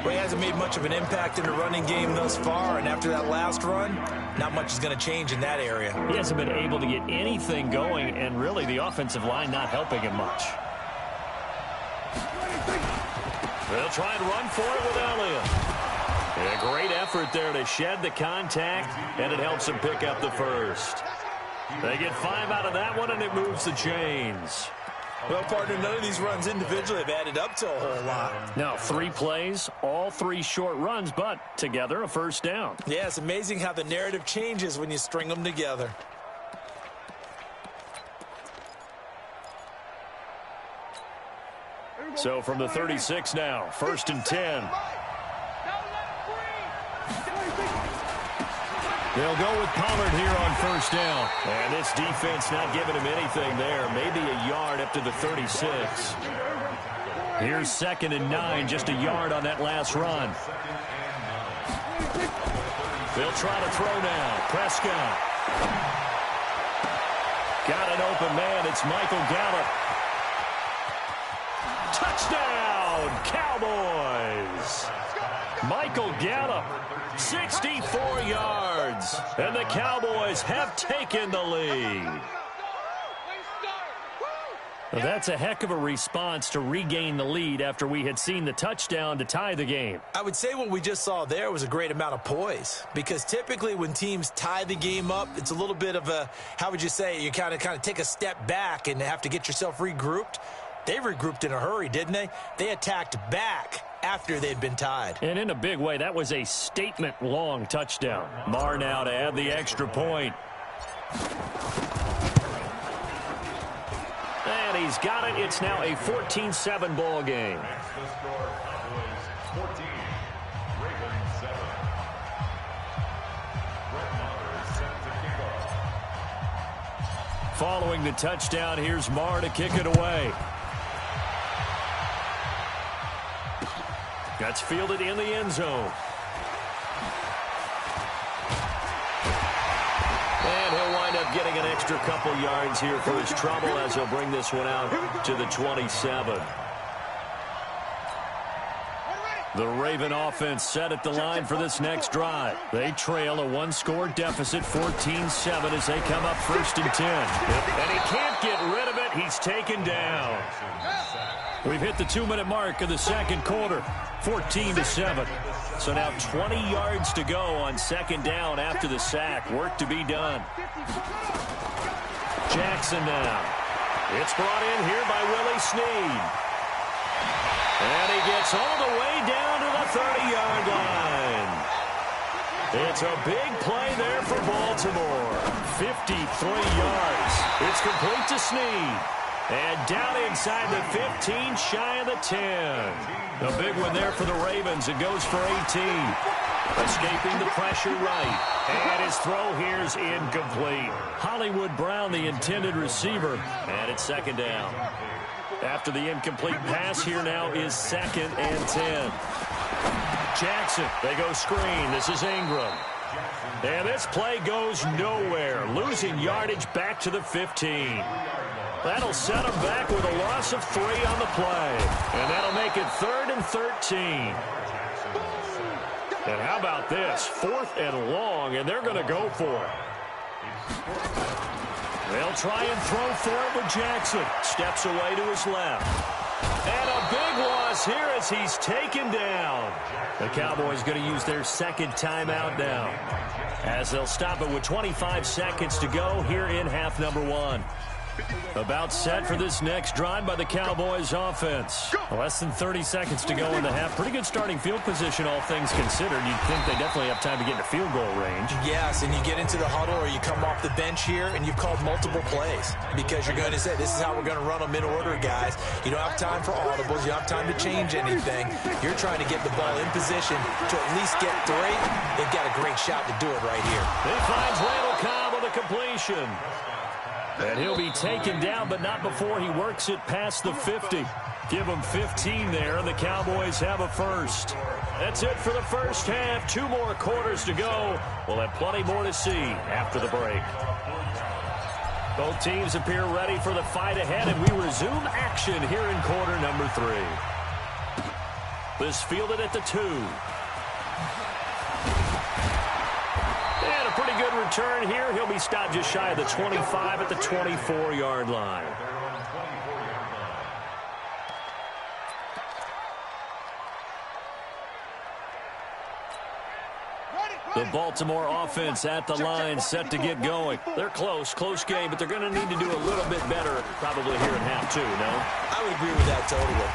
Well, he hasn't made much of an impact in the running game thus far, and after that last run, not much is going to change in that area. He hasn't been able to get anything going, and really the offensive line not helping him much. They'll try and run for it with Elliott. And a great effort there to shed the contact, and it helps him pick up the first. They get 5 out of that one, and it moves the chains. Well, partner, none of these runs individually have added up to a whole lot. Now, 3 plays, all 3 short runs, but together a first down. Yeah, it's amazing how the narrative changes when you string them together. So from the 36 now, 1st and 10. They'll go with Pollard here on 1st down. And this defense not giving him anything there. Maybe a yard up to the 36. Here's 2nd and 9, just a yard on that last run. They'll try to throw now. Prescott. Got an open man. It's Michael Gallup. Touchdown, Cowboys. Michael Gallup, 64 yards, and the Cowboys have taken the lead. Well, that's a heck of a response to regain the lead after we had seen the touchdown to tie the game. I would say what we just saw there was a great amount of poise, because typically when teams tie the game up, it's a little bit of a, how would you say, you kind of take a step back and have to get yourself regrouped. They regrouped in a hurry, didn't they? They attacked back after they'd been tied. And in a big way, that was a statement-long touchdown. Marr now to add the extra point. And he's got it. It's now a 14-7 ball game. That's the score. Cowboys 14, Ravens 7. Brett Maher is set to kick off. Following the touchdown, here's Marr to kick it away. That's fielded in the end zone. And he'll wind up getting an extra couple yards here for his trouble as he'll bring this one out to the 27. The Raven offense set at the line for this next drive. They trail a 1-score deficit, 14-7, as they come up 1st and 10. And he can't get rid of it. He's taken down. We've hit the 2-minute mark of the 2nd quarter, 14-7. So now 20 yards to go on 2nd down after the sack. Work to be done. Jackson now. It's brought in here by Willie Snead. And he gets all the way down to the 30-yard line. It's a big play there for Baltimore. 53 yards. It's complete to Snead. And down inside the 15, shy of the 10. A big one there for the Ravens. It goes for 18. Escaping the pressure right. And his throw here's incomplete. Hollywood Brown, the intended receiver. And it's 2nd down. After the incomplete pass, here now is 2nd and 10. Jackson, they go screen. This is Ingram. And this play goes nowhere. Losing yardage back to the 15. That'll set them back with a loss of 3 on the play. And that'll make it 3rd and 13. And how about this? 4th and long, and they're going to go for it. They'll try and throw for it with Jackson. Steps away to his left. And a big loss here as he's taken down. The Cowboys going to use their second timeout now, as they'll stop it with 25 seconds to go here in half number 1. About set for this next drive by the Cowboys offense. Less than 30 seconds to go in the half. Pretty good starting field position, all things considered. You'd think they definitely have time to get into field goal range. Yes, and you get into the huddle or you come off the bench here and you've called multiple plays because you're going to say, this is how we're going to run them in order, guys. You don't have time for audibles. You don't have time to change anything. You're trying to get the ball in position to at least get 3. They've got a great shot to do it right here. He finds Randall Cobb with a completion. And he'll be taken down, but not before he works it past the 50. Give him 15 there, and the Cowboys have a first. That's it for the first half. 2 more quarters to go. We'll have plenty more to see after the break. Both teams appear ready for the fight ahead, and we resume action here in quarter number 3. This fielded at the 2. And a pretty good return here. He'll be stopped just shy of the 25 at the 24-yard line. The Baltimore offense at the line, set to get going. They're close game, but they're going to need to do a little bit better probably here in half 2, no? I would agree with that totally.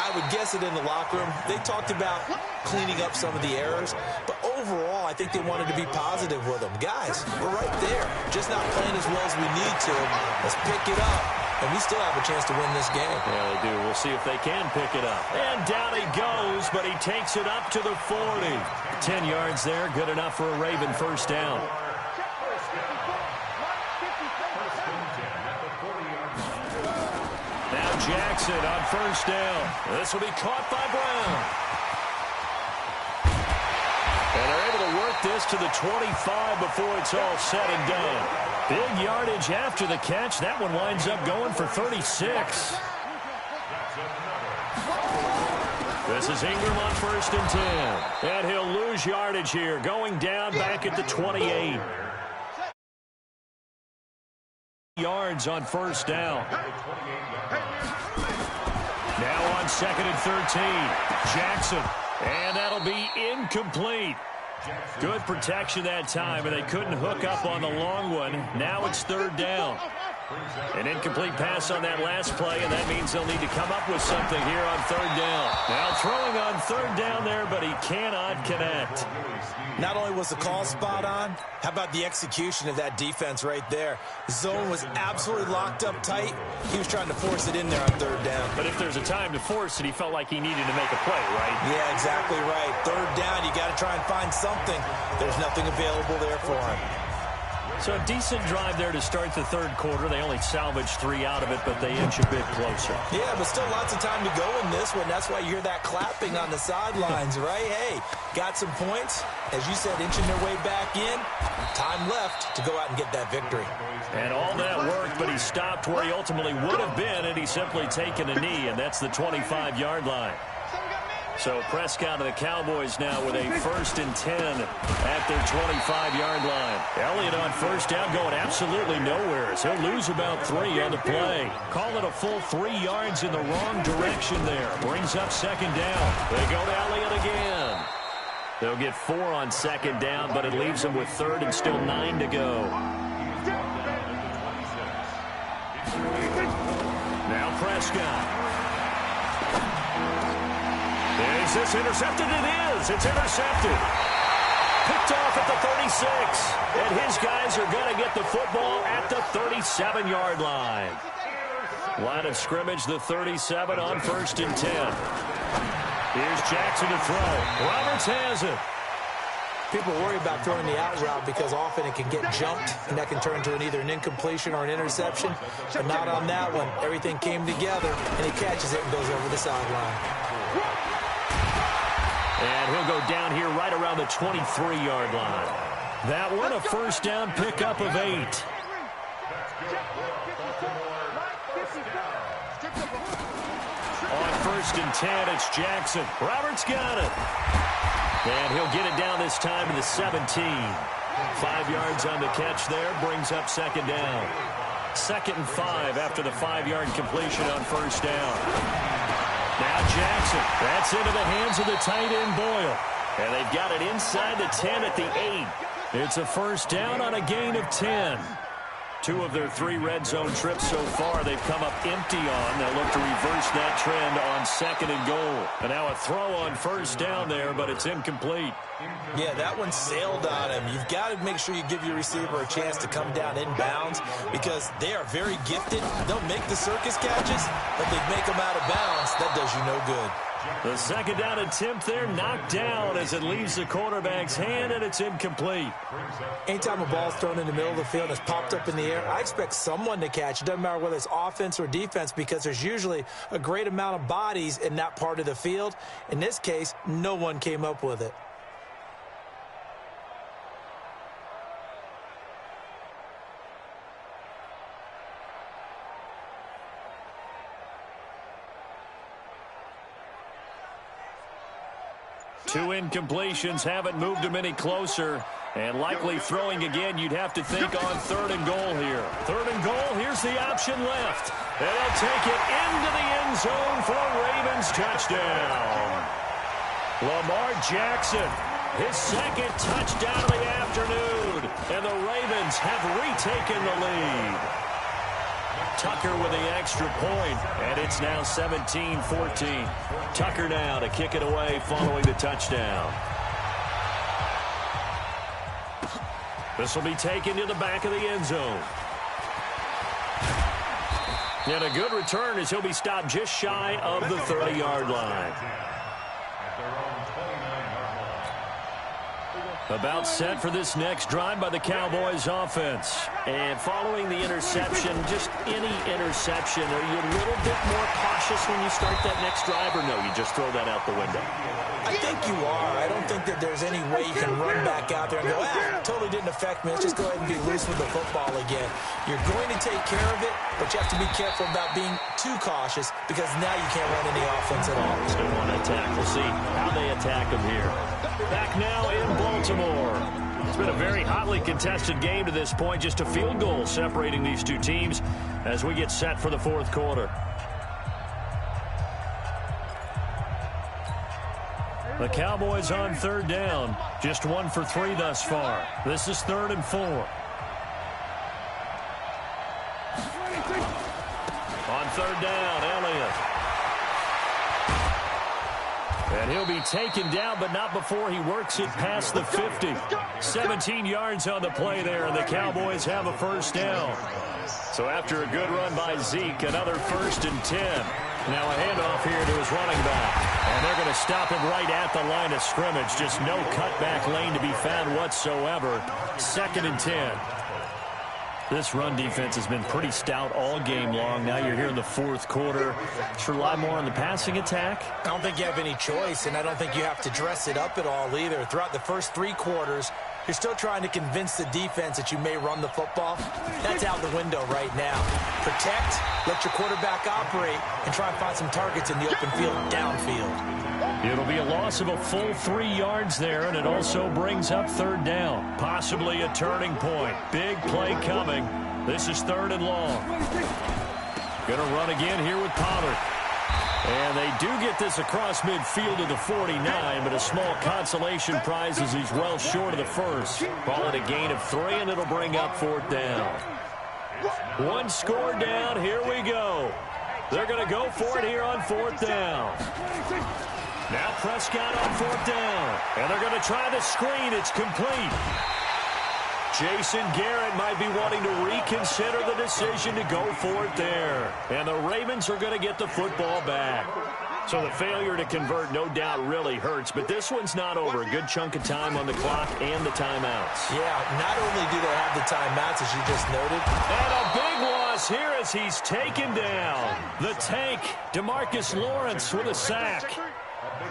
I would guess it in the locker room. They talked about cleaning up some of the errors, but overall, I think they wanted to be positive with them. Guys, we're right there. Just not playing as well as we need to. Let's pick it up, and we still have a chance to win this game. Yeah, they do. We'll see if they can pick it up. And down he goes, but he takes it up to the 40. 10 yards there, good enough for a Raven first down. Now Jackson on first down. This will be caught by Brown. And they're able to work this to the 25 before it's all said and done. Big yardage after the catch. That one winds up going for 36. This is Ingram on first and 10. And he'll lose yardage here, going down back at the 28. Yards on first down. Now on second and 13. Jackson. And that'll be incomplete. Good protection that time, and they couldn't hook up on the long one. Now it's third down. An incomplete pass on that last play, and that means they'll need to come up with something here on third down. Now throwing on third down there, but he cannot connect. Not only was the call spot on, how about the execution of that defense right there? The zone was absolutely locked up tight. He was trying to force it in there on third down. But if there's a time to force it, he felt like he needed to make a play, right? Yeah, exactly right. Third down, you got to try and find something. There's nothing available there for him. So a decent drive there to start the third quarter. They only salvaged 3 out of it, but they inch a bit closer. Yeah, but still lots of time to go in this one. That's why you hear that clapping on the sidelines, right? Hey, got some points. As you said, inching their way back in. Time left to go out and get that victory. And all that worked, but he stopped where he ultimately would have been, and he's simply taken a knee, and that's the 25-yard line. So Prescott and the Cowboys now with a first and 10 at their 25-yard line. Elliott on first down going absolutely nowhere. So he'll lose about 3 on the play. Call it a full 3 yards in the wrong direction there. Brings up second down. They go to Elliott again. They'll get 4 on second down, but it leaves them with third and still 9 to go. Now Prescott. Is this intercepted? It is. It's intercepted. Picked off at the 36. And his guys are going to get the football at the 37-yard line. Line of scrimmage, the 37 on first and 10. Here's Jackson to throw. Roberts has it. People worry about throwing the out route because often it can get jumped, and that can turn into either an incompletion or an interception. But not on that one. Everything came together, and he catches it and goes over the sideline. And he'll go down here right around the 23-yard line. That one, a first down pickup of 8. On 1st and 10, it's Jackson. Roberts got it. And he'll get it down this time to the 17. 5 yards on the catch there, brings up 2nd down. 2nd and 5 after the 5-yard completion on 1st down. Now Jackson, that's into the hands of the tight end Boyle. And they've got it inside the 10 at the 8. It's a 1st down on a gain of 10. 2 of their 3 red zone trips so far they've come up empty on. They'll look to reverse that trend on 2nd and goal. And now a throw on 1st down there, but it's incomplete. Yeah, that one sailed on him. You've got to make sure you give your receiver a chance to come down inbounds because they are very gifted. They'll make the circus catches, but they make them out of bounds. That does you no good. The 2nd down attempt there knocked down as it leaves the quarterback's hand, and it's incomplete. Anytime a ball's thrown in the middle of the field and it's popped up in the air, I expect someone to catch. It doesn't matter whether it's offense or defense because there's usually a great amount of bodies in that part of the field. In this case, no one came up with it. Two incompletions haven't moved him any closer. And likely throwing again, you'd have to think on 3rd and goal here. 3rd and goal, here's the option left. And they'll take it into the end zone for a Ravens touchdown. Lamar Jackson, his 2nd touchdown of the afternoon. And the Ravens have retaken the lead. Tucker with the extra point, and it's now 17-14. Tucker now to kick it away following the touchdown. This will be taken to the back of the end zone. And a good return as he'll be stopped just shy of the 30-yard line. About set for this next drive by the Cowboys offense. And following the interception, just any interception, are you a little bit more cautious when you start that next drive, or no, you just throw that out the window? I think you are. I don't think that there's any way you can run back out there and go, totally didn't affect me. Let's just go ahead and be loose with the football again. You're going to take care of it, but you have to be careful about being too cautious because now you can't run any offense at all. Still want to attack. We'll see how they attack him here. Back now in Baltimore. It's been a very hotly contested game to this point. Just a field goal separating these two teams as we get set for the 4th quarter. The Cowboys on 3rd down. Just 1 for 3 thus far. This is 3rd and 4. On 3rd down, Elliott. And he'll be taken down, but not before he works it past the 50. 17 yards on the play there, and the Cowboys have a 1st down. So after a good run by Zeke, another 1st and 10. Now a handoff here to his running back. And they're going to stop him right at the line of scrimmage. Just no cutback lane to be found whatsoever. 2nd and 10. This run defense has been pretty stout all game long. Now you're here in the 4th quarter. Should rely more on the passing attack? I don't think you have any choice, and I don't think you have to dress it up at all either. Throughout the first 3 quarters, you're still trying to convince the defense that you may run the football. That's out the window right now. Protect, let your quarterback operate, and try and find some targets in the open field downfield. It'll be a loss of a full 3 yards there, and it also brings up 3rd down. Possibly a turning point. Big play coming. This is 3rd and long. Going to run again here with Pollard. And they do get this across midfield to the 49, but a small consolation prize as he's well short of the 1st. Call it a gain of 3, and it'll bring up 4th down. 1 score down. Here we go. They're going to go for it here on 4th down. Now Prescott on 4th down. And they're going to try the screen. It's complete. Jason Garrett might be wanting to reconsider the decision to go for it there. And the Ravens are going to get the football back. So the failure to convert no doubt really hurts, but this one's not over. A good chunk of time on the clock and the timeouts. Yeah, not only do they have the timeouts, as you just noted. And a big loss here as he's taken down. The tank, DeMarcus Lawrence with a sack.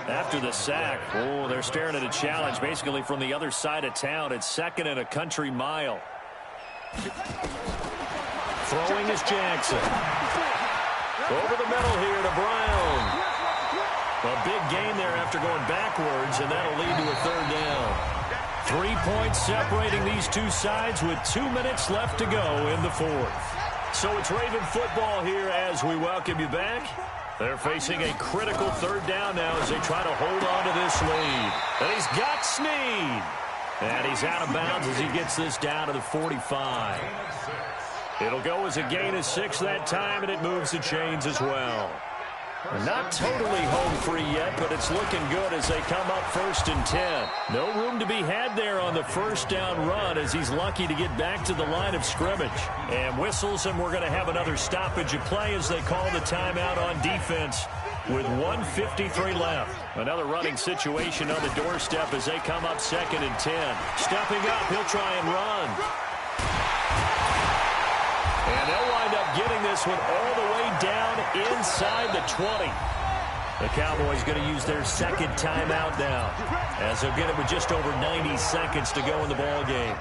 After the sack, they're staring at a challenge basically from the other side of town. It's 2nd and a country mile. Throwing is Jackson. Over the middle here to Brown. A big gain there after going backwards, and that'll lead to a third down. 3 points separating these two sides with 2 minutes left to go in the fourth. So it's Raven football here as we welcome you back. They're facing a critical third down now as they try to hold on to this lead. And he's got Snead. And he's out of bounds as he gets this down to the 45. It'll go as a gain of 6 that time, and it moves the chains as well. Not totally home free yet, but it's looking good as they come up 1st and 10. No room to be had there on the first down run as he's lucky to get back to the line of scrimmage. And whistles, and we're going to have another stoppage of play as they call the timeout on defense with 1:53 left. Another running situation on the doorstep as they come up 2nd and 10. Stepping up, he'll try and run. And they'll wind up getting this one all the way down inside the 20. The Cowboys going to use their second timeout now as they'll get it with just over 90 seconds to go in the ball game.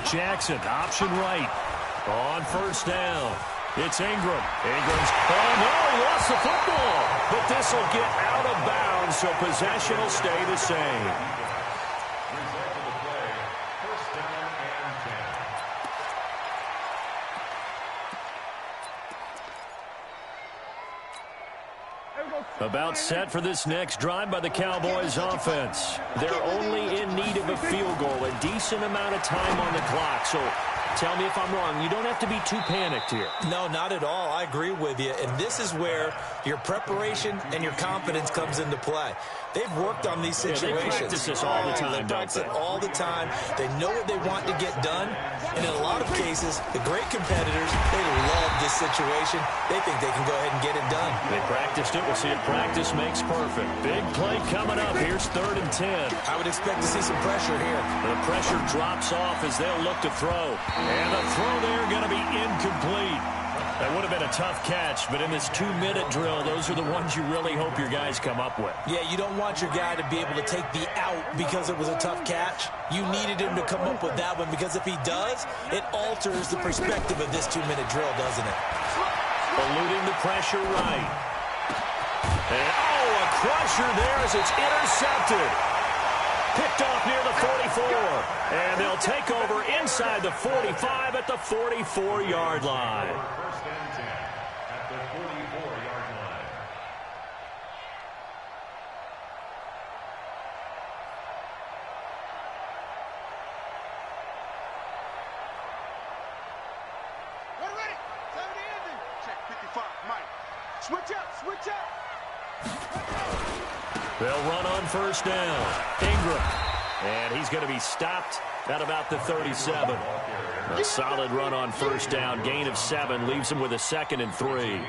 Jackson, option right. On 1st down. It's Ingram. Ingram's, oh no, he lost the football. But this will get out of bounds, so possession will stay the same. About set for this next drive by the Cowboys offense. They're only in need of a field goal, a decent amount of time on the clock. So tell me if I'm wrong. You don't have to be too panicked here. No, not at all. I agree with you. And this is where your preparation and your confidence comes into play. They've worked on these situations. They practice this all the time, They practice it all the time. They know what they want to get done. And in a lot of cases, the great competitors, they love this situation. They think they can go ahead and get it done. They practiced it. We'll see if practice makes perfect. Big play coming up. Here's 3rd and 10. I would expect to see some pressure here. The pressure drops off as they'll look to throw. And the throw there going to be incomplete. That would have been a tough catch, but in this 2-minute drill, those are the ones you really hope your guys come up with. Yeah, you don't want your guy to be able to take the out because it was a tough catch. You needed him to come up with that one because if he does, it alters the perspective of this 2-minute drill, doesn't it? Eluding the pressure right. And, a crusher there as it's intercepted. Picked off near the 44. And they'll take over inside the 45 at the 44-yard line. First and 10 at the 44-yard line. We're ready. 70 ending. Check 55. Mike. Switch up. Switch up. They'll run on 1st down. Ingram. And he's going to be stopped at about the 37. A solid run on 1st down. Gain of 7 leaves him with a 2nd and 3.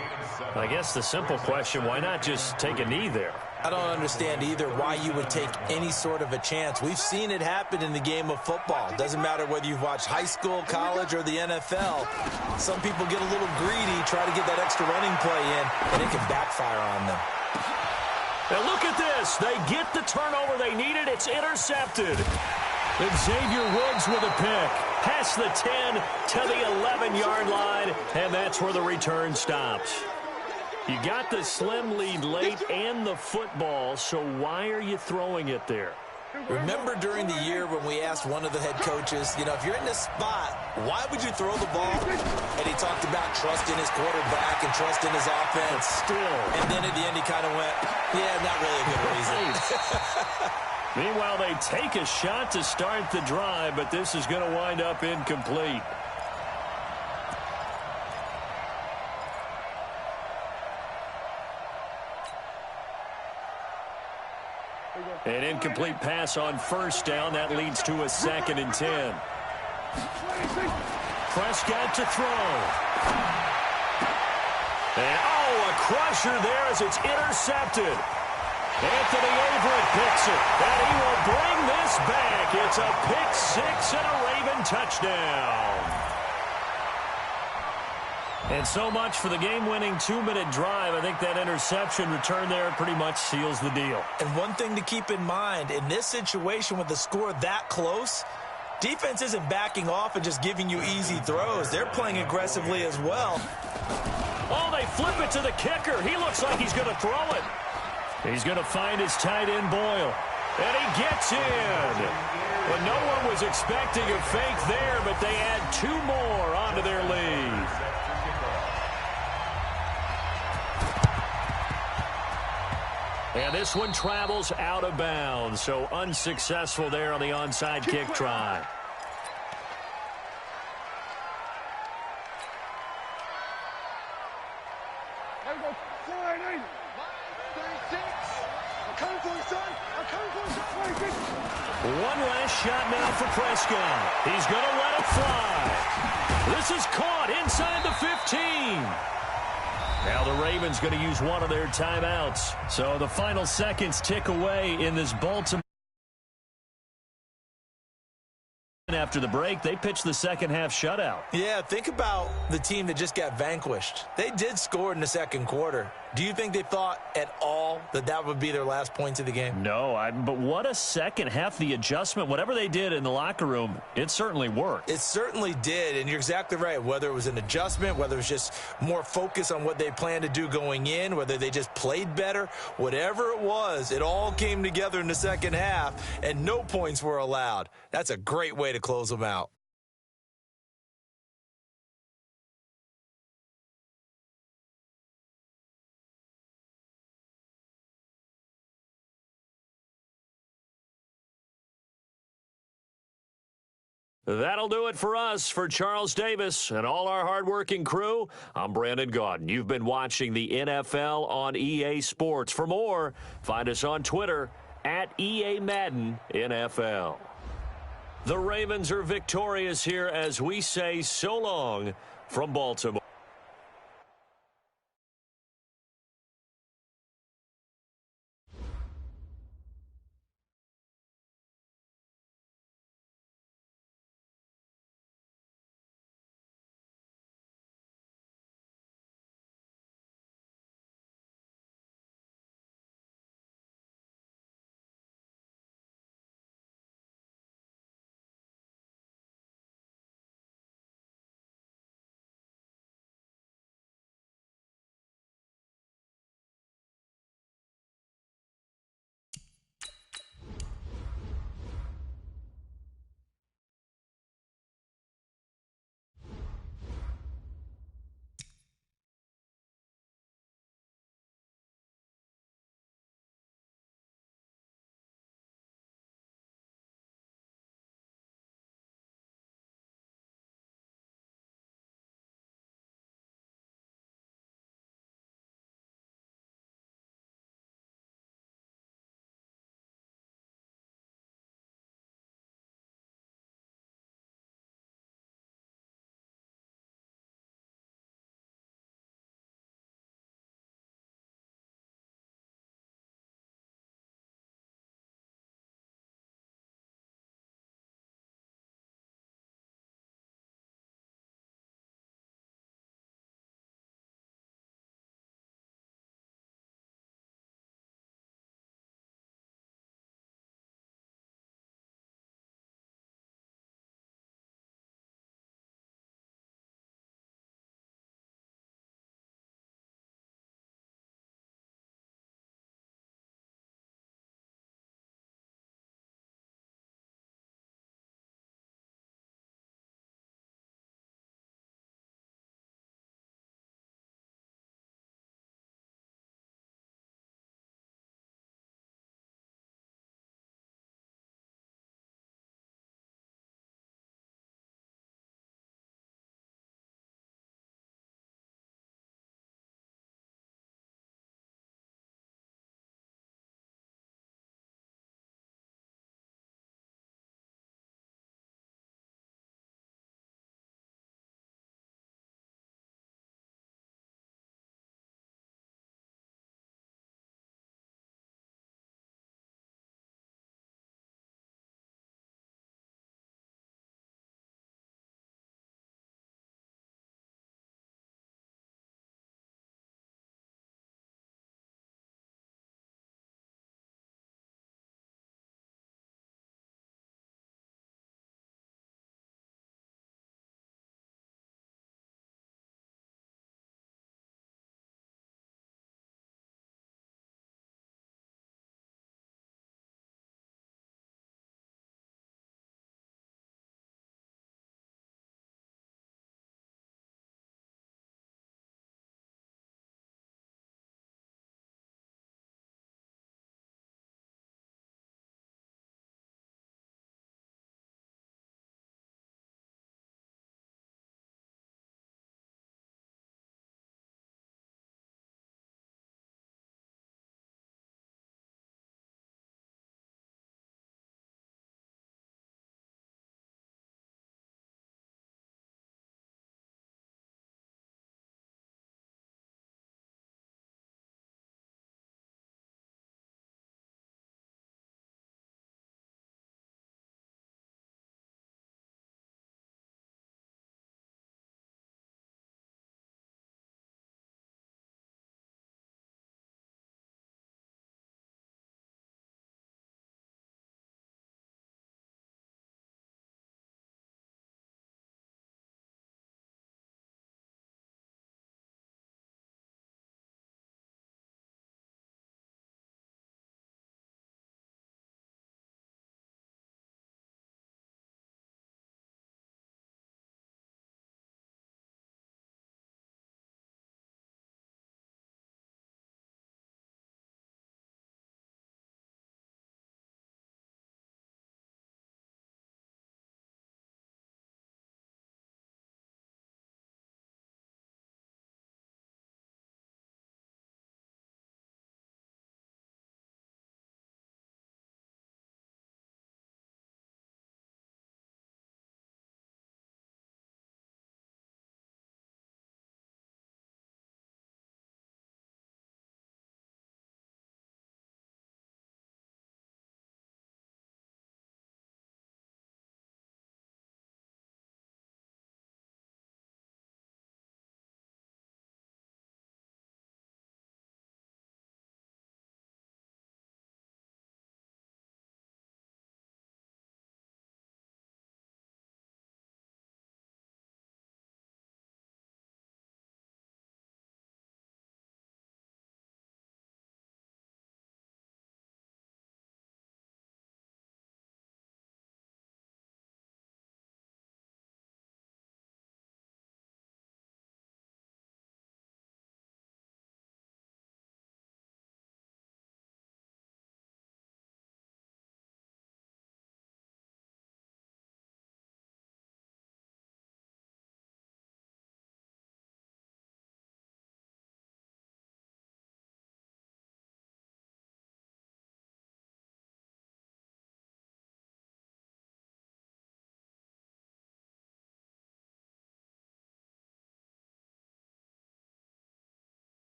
I guess the simple question, why not just take a knee there? I don't understand either why you would take any sort of a chance. We've seen it happen in the game of football. Doesn't matter whether you've watched high school, college, or the NFL. Some people get a little greedy, try to get that extra running play in, and it can backfire on them. And look at this. They get the turnover they needed. It's intercepted. And Xavier Woods with a pick. Past the 10 to the 11-yard line, and that's where the return stops. You got the slim lead late and the football, so why are you throwing it there? Remember during the year when we asked one of the head coaches, if you're in this spot, why would you throw the ball? And he talked about trusting his quarterback and trusting his offense. Still. And then at the end he kind of went, yeah, not really a good reason. Meanwhile, they take a shot to start the drive, but this is going to wind up incomplete. An incomplete pass on 1st down. That leads to a 2nd and 10. Prescott to throw. And, a crusher there as it's intercepted. Anthony Averett picks it, and he will bring this back. It's a pick 6 and a Raven touchdown. And so much for the game-winning 2-minute drive. I think that interception return there pretty much seals the deal. And one thing to keep in mind, in this situation with the score that close, Defense isn't backing off and just giving you easy throws. They're playing aggressively as well. Oh, they flip it to the kicker. He looks like he's going to throw it. He's going to find his tight end, Boyle. And he gets in. But no one was expecting a fake there, but they add 2 more onto their lead. And this one travels out of bounds, so unsuccessful there on the onside kick try. One last shot now for Prescott. He's going to let it fly. This is caught inside the 15. Now the Ravens going to use one of their timeouts. So the final seconds tick away in this Baltimore. After the break, they pitched the second-half shutout. Yeah, think about the team that just got vanquished. They did score in the second quarter. Do you think they thought at all that that would be their last points of the game? No, but what a second half. The adjustment, whatever they did in the locker room, it certainly worked. It certainly did, and you're exactly right. Whether it was an adjustment, whether it was just more focus on what they planned to do going in, whether they just played better, whatever it was, it all came together in the second half, and no points were allowed. That's a great way to close them out. That'll do it for us. For Charles Davis and all our hardworking crew, I'm Brandon Gaudin. You've been watching the NFL on EA Sports. For more, find us on Twitter at EAMaddenNFL. The Ravens are victorious here as we say so long from Baltimore.